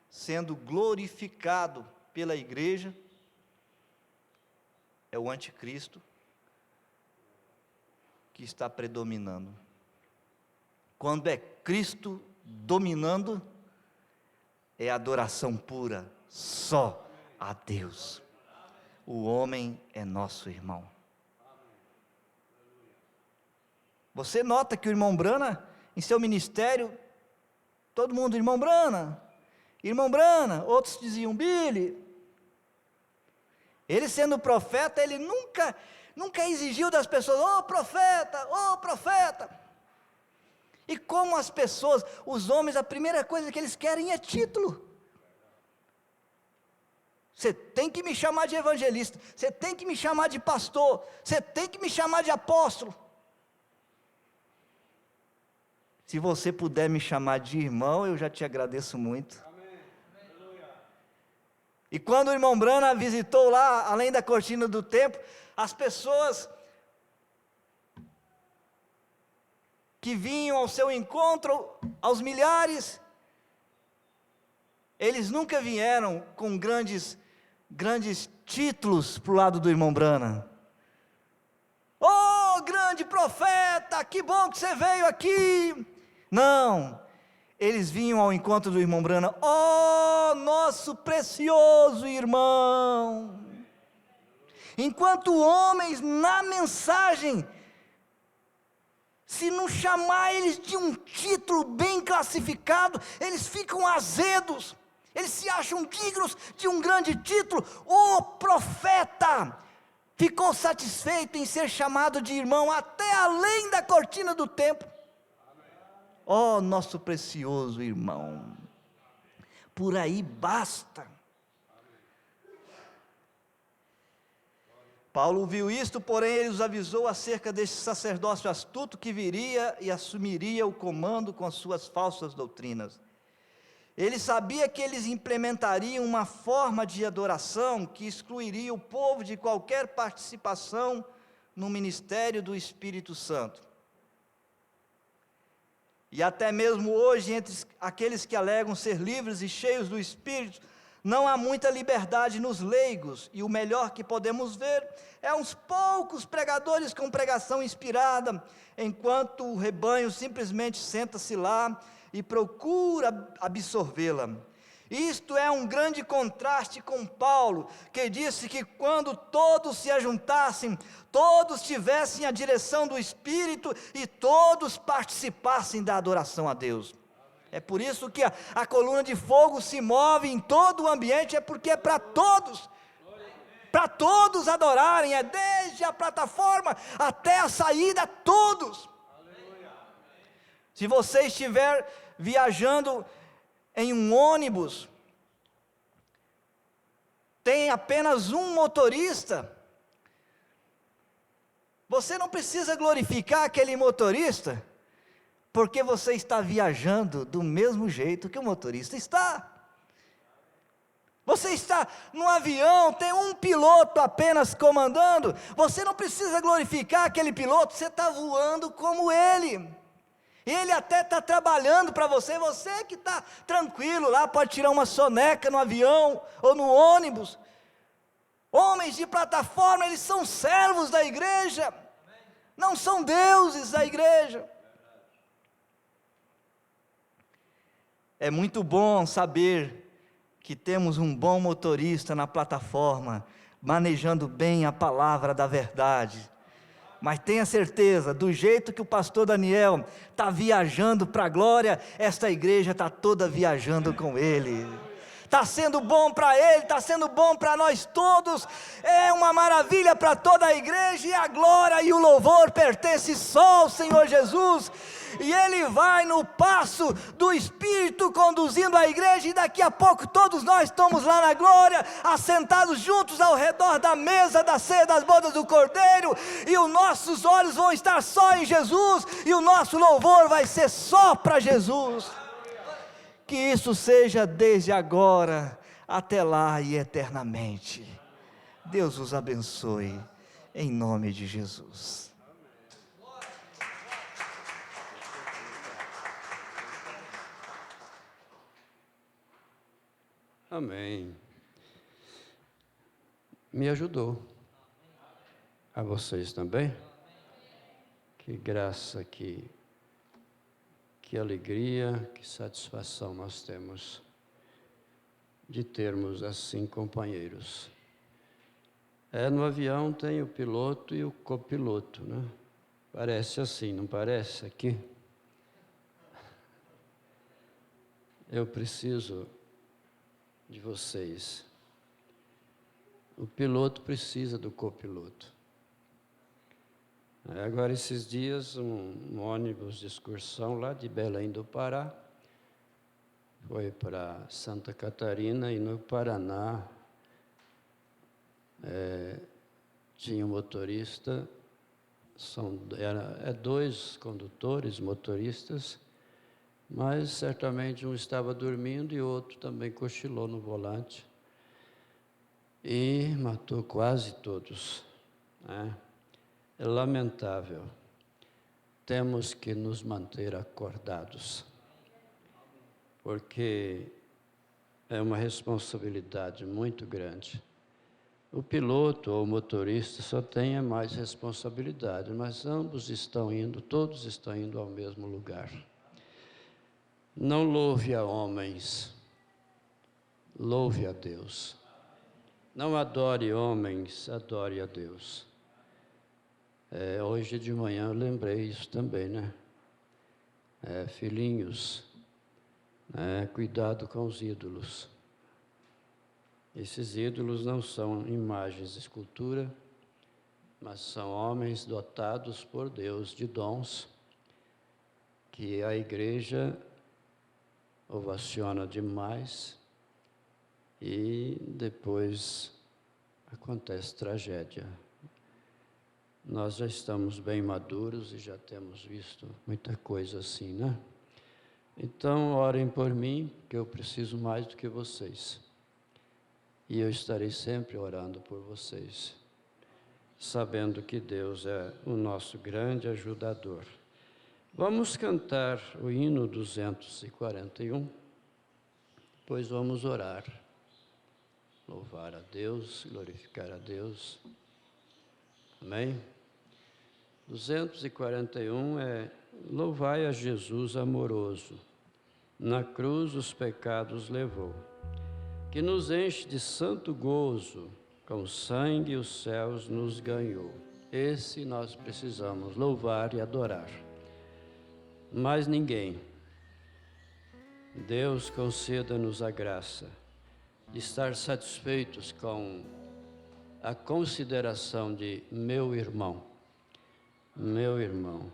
sendo glorificado pela igreja, é o anticristo que está predominando. Quando é Cristo dominando, é adoração pura, só a Deus. O homem é nosso irmão. Você nota que o irmão Brana, em seu ministério, todo mundo, irmão Brana, outros diziam Billy. Ele sendo profeta, ele nunca exigiu das pessoas, ô profeta. E como as pessoas, os homens, a primeira coisa que eles querem é título. Você tem que me chamar de evangelista, você tem que me chamar de pastor, você tem que me chamar de apóstolo. Se você puder me chamar de irmão, eu já te agradeço muito. E quando o irmão Brana visitou lá, além da cortina do templo, as pessoas que vinham ao seu encontro, aos milhares, eles nunca vieram com grandes títulos para o lado do irmão Brana. Oh, grande profeta, que bom que você veio aqui. Não, eles vinham ao encontro do irmão Brana, oh, nosso precioso irmão. Enquanto homens, na mensagem, se não chamar eles de um título bem classificado, eles ficam azedos, eles se acham dignos de um grande título. O profeta ficou satisfeito em ser chamado de irmão até além da cortina do templo. Oh, nosso precioso irmão, por aí basta. Paulo viu isto, porém ele os avisou acerca desse sacerdócio astuto que viria e assumiria o comando com as suas falsas doutrinas. Ele sabia que eles implementariam uma forma de adoração que excluiria o povo de qualquer participação no ministério do Espírito Santo. E até mesmo hoje, entre aqueles que alegam ser livres e cheios do Espírito, não há muita liberdade nos leigos, e o melhor que podemos ver é uns poucos pregadores com pregação inspirada, enquanto o rebanho simplesmente senta-se lá e procura absorvê-la. Isto é um grande contraste com Paulo, que disse que quando todos se ajuntassem, todos tivessem a direção do Espírito e todos participassem da adoração a Deus. É por isso que a coluna de fogo se move em todo o ambiente, é porque é para todos para todos adorarem, é desde a plataforma até a saída, todos. Se você estiver viajando em um ônibus, tem apenas um motorista, você não precisa glorificar aquele motorista, porque você está viajando do mesmo jeito que o motorista está. Você está num avião, tem um piloto apenas comandando, você não precisa glorificar aquele piloto, você está voando como ele. Ele até está trabalhando para você, você que está tranquilo lá, pode tirar uma soneca no avião ou no ônibus. Homens de plataforma, eles são servos da igreja, não são deuses da igreja. É muito bom saber que temos um bom motorista na plataforma, manejando bem a palavra da verdade. Mas tenha certeza, do jeito que o pastor Daniel está viajando para a glória, esta igreja está toda viajando com ele. Está sendo bom para ele, está sendo bom para nós todos, é uma maravilha para toda a igreja, e a glória e o louvor pertencem só ao Senhor Jesus, e Ele vai no passo do Espírito conduzindo a igreja, e daqui a pouco todos nós estamos lá na glória, assentados juntos ao redor da mesa da ceia das bodas do Cordeiro, e os nossos olhos vão estar só em Jesus, e o nosso louvor vai ser só para Jesus. Que isso seja desde agora até lá e eternamente. Deus os abençoe, em nome de Jesus. Amém. Me ajudou. A vocês também? Que graça, que alegria, que satisfação nós temos de termos assim companheiros. No avião tem o piloto e o copiloto, né? Parece assim, não parece aqui? Eu preciso de vocês. O piloto precisa do copiloto. Agora, esses dias, um ônibus de excursão lá de Belém do Pará foi para Santa Catarina, e no Paraná tinha um motorista, dois condutores, motoristas, mas certamente um estava dormindo e o outro também cochilou no volante e matou quase todos, né? É lamentável. Temos que nos manter acordados, porque é uma responsabilidade muito grande. O piloto ou o motorista só tem mais responsabilidade, mas ambos estão indo, todos estão indo ao mesmo lugar. Não louve a homens, louve a Deus. Não adore homens, adore a Deus. Hoje de manhã eu lembrei isso também, né? Filhinhos, cuidado com os ídolos. Esses ídolos não são imagens de escultura, mas são homens dotados por Deus de dons, que a igreja ovaciona demais, e depois acontece tragédia. Nós já estamos bem maduros e já temos visto muita coisa assim, né? Então, orem por mim, que eu preciso mais do que vocês. E eu estarei sempre orando por vocês, sabendo que Deus é o nosso grande ajudador. Vamos cantar o hino 241, depois vamos orar. Louvar a Deus, glorificar a Deus. Amém? 241 louvai a Jesus amoroso, na cruz os pecados levou, que nos enche de santo gozo, com sangue os céus nos ganhou. Esse nós precisamos louvar e adorar. Mais ninguém. Deus conceda-nos a graça de estar satisfeitos com a consideração de meu irmão. Meu irmão.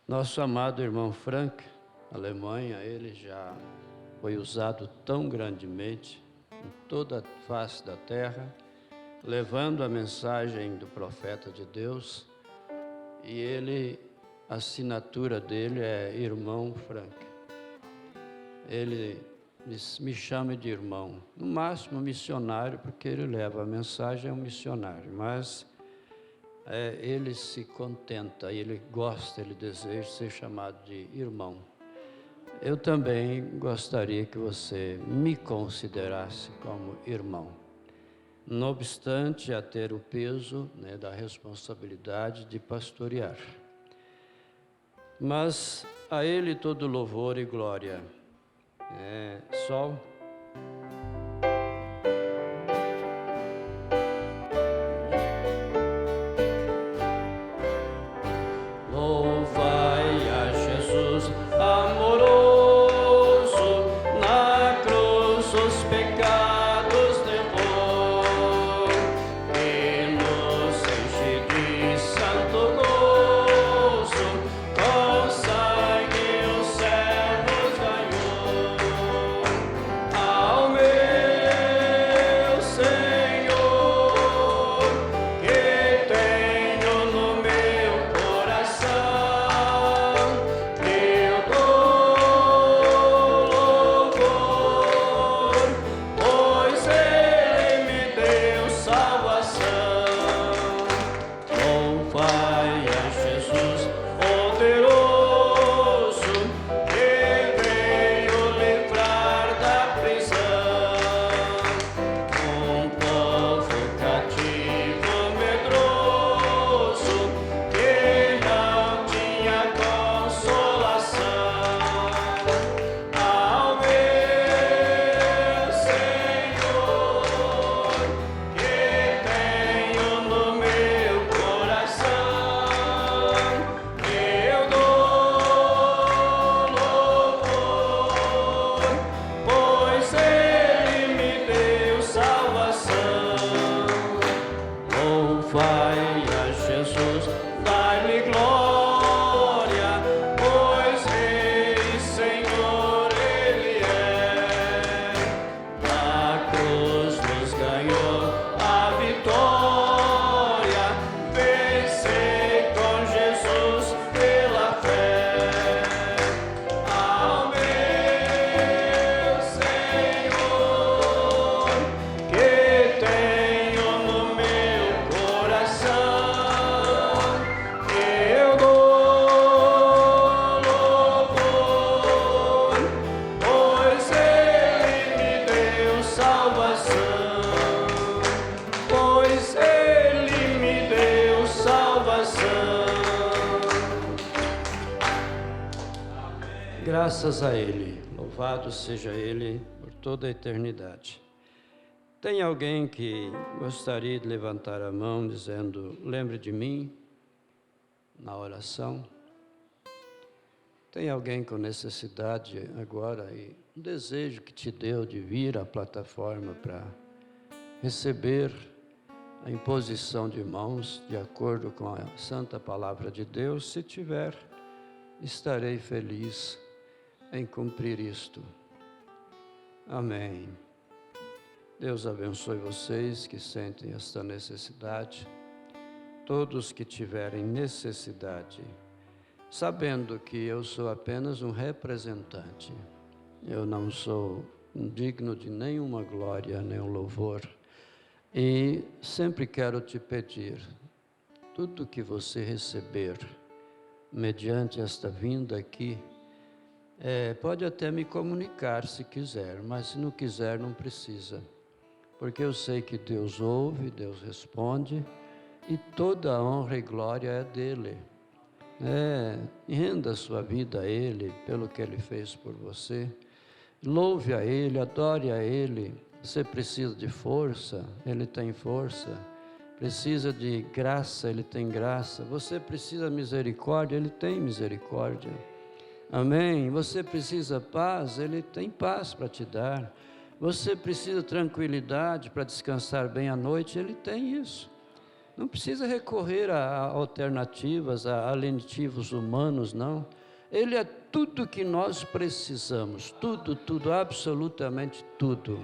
Nosso amado irmão Frank, Alemanha, ele já foi usado tão grandemente em toda a face da terra, levando a mensagem do profeta de Deus, e ele, a assinatura dele é irmão Frank. Ele me chama de irmão, no máximo missionário, porque ele leva a mensagem, é um missionário, mas ele se contenta, ele gosta, ele deseja ser chamado de irmão. Eu também gostaria que você me considerasse como irmão, não obstante a ter o peso, né, da responsabilidade de pastorear. Mas a Ele todo louvor e glória. Sol. Louvai a Jesus amoroso, na cruz os pecados levou, e nos enche de santo gozo, com sangue o céu nos ganhou. Ao meu Senhor, que tenho no meu coração, eu dou louvor, pois Ele me deu salvação. Louvai a Jesus poderoso, que veio livrar da prisão um povo cativo medroso, que não tinha consolação. Ao meu Senhor, que tenho no meu coração, eu dou louvor, pois Ele me deu salvação. Louvai a Jesus, dai-lhe glória, pois Rei e Senhor Ele é. Na cruz nos ganhou a vitória, vencei com Jesus pela fé. Ao meu Senhor, que tenho no meu coração, eu dou louvor, pois Ele me deu salvação, pois Ele me deu salvação. Graças a Ele, louvado seja Ele por toda a eternidade. Tem alguém que gostaria de levantar a mão dizendo, lembre de mim na oração? Tem alguém com necessidade agora e um desejo que te deu de vir à plataforma para receber a imposição de mãos de acordo com a santa palavra de Deus? Se tiver, estarei feliz em cumprir isto. Amém. Deus abençoe vocês que sentem esta necessidade, todos que tiverem necessidade, sabendo que eu sou apenas um representante, eu não sou digno de nenhuma glória, nenhum louvor, e sempre quero te pedir, tudo que você receber, mediante esta vinda aqui, pode até me comunicar se quiser, mas se não quiser não precisa, porque eu sei que Deus ouve, Deus responde, e toda a honra e glória é dele. Renda a sua vida a Ele, pelo que Ele fez por você, louve a Ele, adore a Ele. Você precisa de força, Ele tem força, precisa de graça, Ele tem graça, você precisa de misericórdia, Ele tem misericórdia, amém? Você precisa paz, Ele tem paz para te dar, Você precisa de tranquilidade para descansar bem à noite, Ele tem isso. Não precisa recorrer a alternativas, a lentivos humanos, não. Ele é tudo que nós precisamos, tudo, tudo, absolutamente tudo.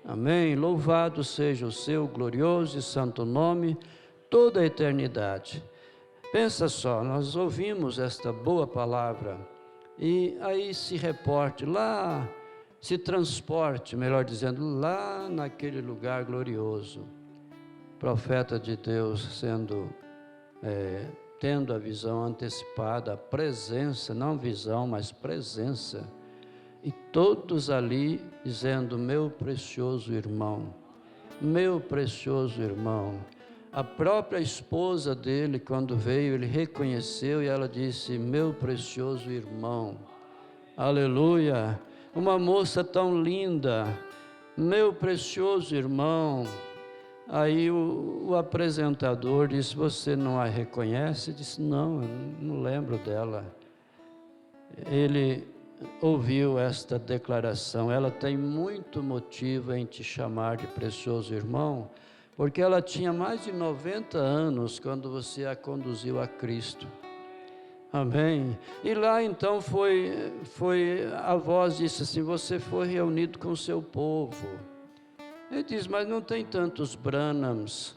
Amém? Louvado seja o seu glorioso e santo nome, toda a eternidade. Pensa só, nós ouvimos esta boa palavra e aí se reporte lá, se transporte, melhor dizendo, lá naquele lugar glorioso. Profeta de Deus tendo a visão antecipada, a presença, não visão, mas presença. E todos ali dizendo, meu precioso irmão, meu precioso irmão. A própria esposa dele, quando veio, ele reconheceu e ela disse, meu precioso irmão. Aleluia! Uma moça tão linda, meu precioso irmão. Aí o apresentador disse, você não a reconhece? Disse, não, eu não lembro dela. Ele ouviu esta declaração, ela tem muito motivo em te chamar de precioso irmão, porque ela tinha mais de 90 anos quando você a conduziu a Cristo. Amém? E lá então a voz disse assim, você foi reunido com o seu povo. Ele diz, mas não tem tantos Branhams.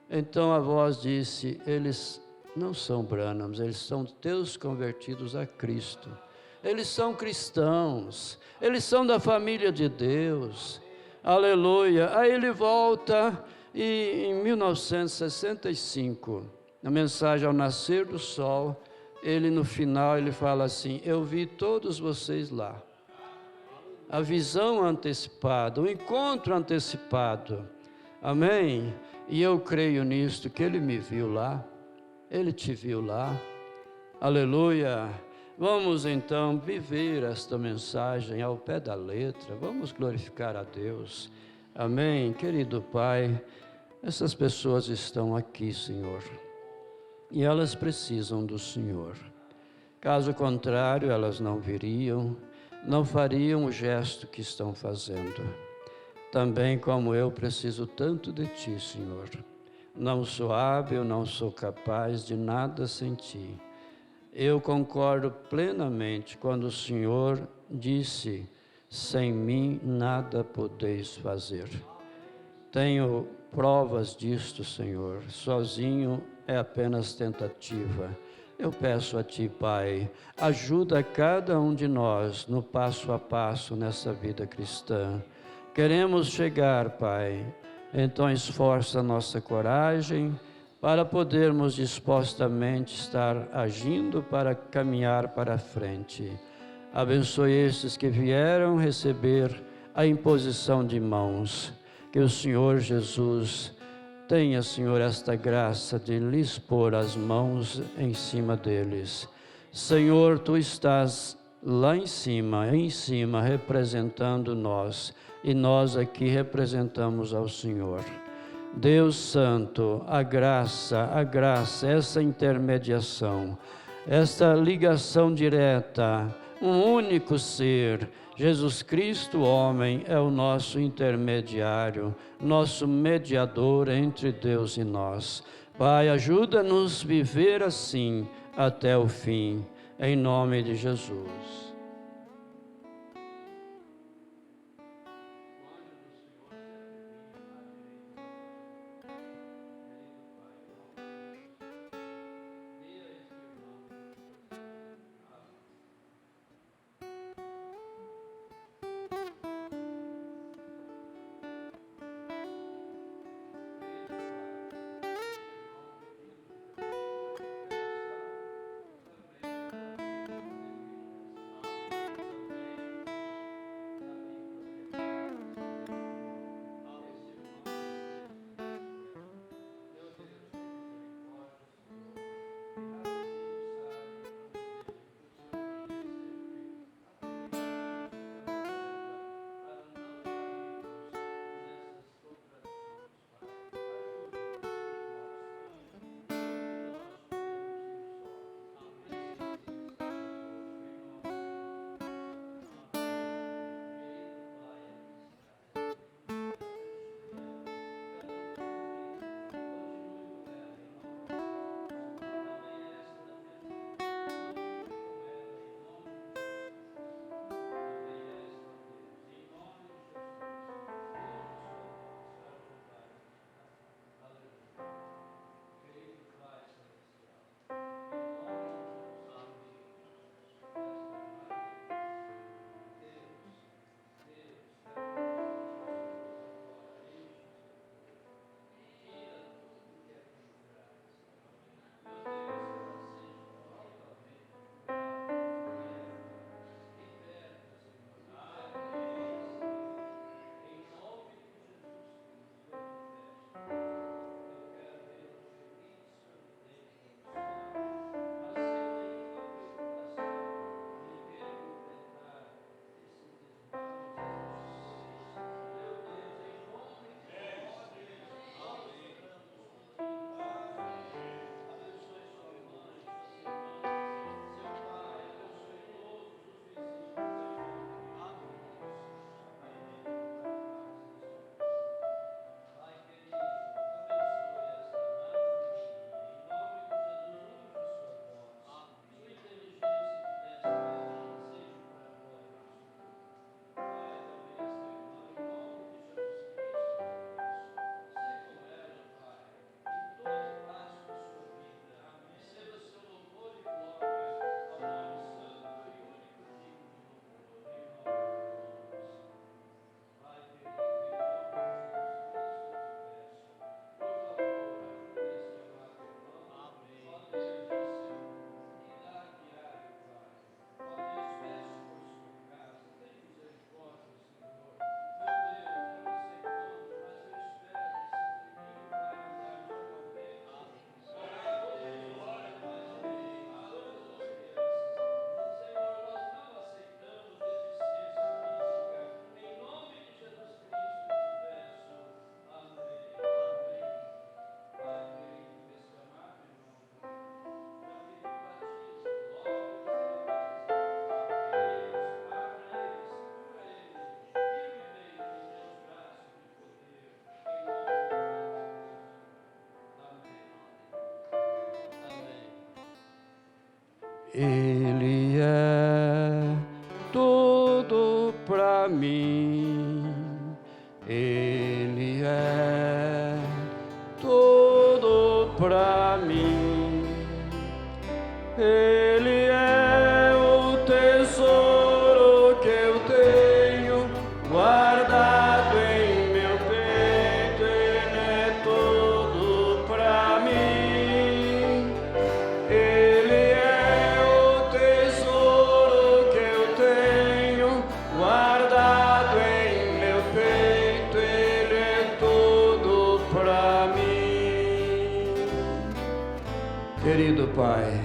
Então a voz disse, eles não são Branhams, eles são teus convertidos a Cristo. Eles são cristãos, eles são da família de Deus. Aleluia. Aí ele volta e em 1965, na mensagem ao nascer do sol, ele no final ele fala assim, eu vi todos vocês lá. A visão antecipada, o encontro antecipado. Amém? E eu creio nisto, que Ele me viu lá, Ele te viu lá. Aleluia! Vamos então viver esta mensagem ao pé da letra, vamos glorificar a Deus. Amém? Querido Pai, essas pessoas estão aqui, Senhor, e elas precisam do Senhor. Caso contrário, elas não viriam, não fariam o gesto que estão fazendo. Também como eu preciso tanto de Ti, Senhor. Não sou hábil, não sou capaz de nada sem Ti. Eu concordo plenamente quando o Senhor disse, sem mim nada podeis fazer. Tenho provas disto, Senhor. Sozinho é apenas tentativa. Eu peço a Ti, Pai, ajuda cada um de nós no passo a passo nessa vida cristã. Queremos chegar, Pai, então esforça a nossa coragem para podermos dispostamente estar agindo para caminhar para a frente. Abençoe esses que vieram receber a imposição de mãos. Que o Senhor Jesus tenha, Senhor, esta graça de lhes pôr as mãos em cima deles. Senhor, Tu estás lá em cima, representando nós, e nós aqui representamos ao Senhor. Deus Santo, a graça, essa intermediação, esta ligação direta, um único ser, Jesus Cristo, homem, é o nosso intermediário, nosso mediador entre Deus e nós. Pai, ajuda-nos a viver assim até o fim, em nome de Jesus. Ele é tudo pra mim. Ele é tudo pra mim. Ele é o tesouro que eu tenho guardado em meu peito. Ele é tudo pra mim. Ele é o tesouro que eu tenho guardado em meu peito. Ele é tudo pra mim. Querido Pai,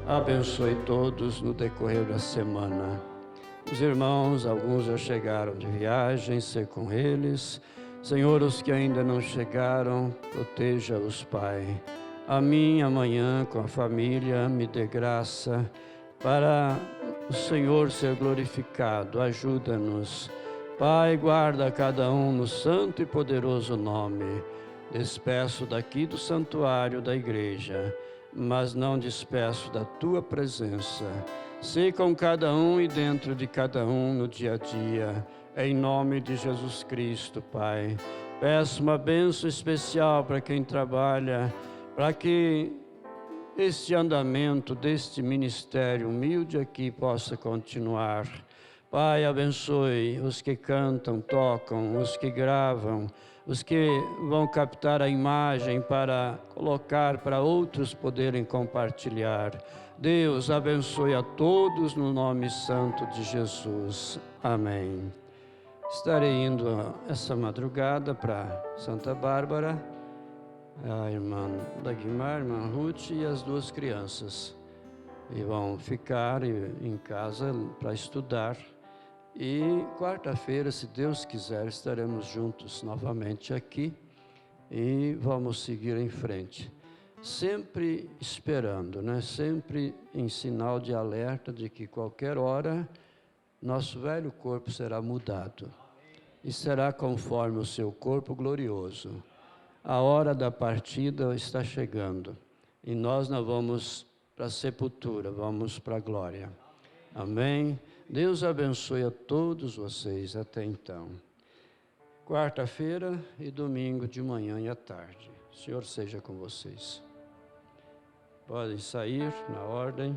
abençoe todos no decorrer da semana. Os irmãos, alguns já chegaram de viagem, ser com eles. Senhor, os que ainda não chegaram, proteja-os, Pai. A mim, amanhã, com a família, me dê graça para o Senhor ser glorificado. Ajuda-nos. Pai, guarda cada um no santo e poderoso nome. Despeço daqui do santuário da igreja, mas não despeço da Tua presença. Sê com cada um e dentro de cada um no dia a dia, em nome de Jesus Cristo, Pai. Peço uma bênção especial para quem trabalha, para que este andamento deste ministério humilde aqui possa continuar. Pai, abençoe os que cantam, tocam, os que gravam, os que vão captar a imagem para colocar para outros poderem compartilhar. Deus abençoe a todos no nome santo de Jesus. Amém. Estarei indo essa madrugada para Santa Bárbara, a irmã Dagmar, a irmã Ruth e as duas crianças. E vão ficar em casa para estudar. E quarta-feira, se Deus quiser, estaremos juntos novamente aqui e vamos seguir em frente. Sempre esperando, né? Sempre em sinal de alerta de que qualquer hora nosso velho corpo será mudado e será conforme o seu corpo glorioso. A hora da partida está chegando e nós não vamos para a sepultura, vamos para a glória. Amém? Deus abençoe a todos vocês até então. Quarta-feira e domingo de manhã e à tarde. O Senhor seja com vocês. Podem sair na ordem.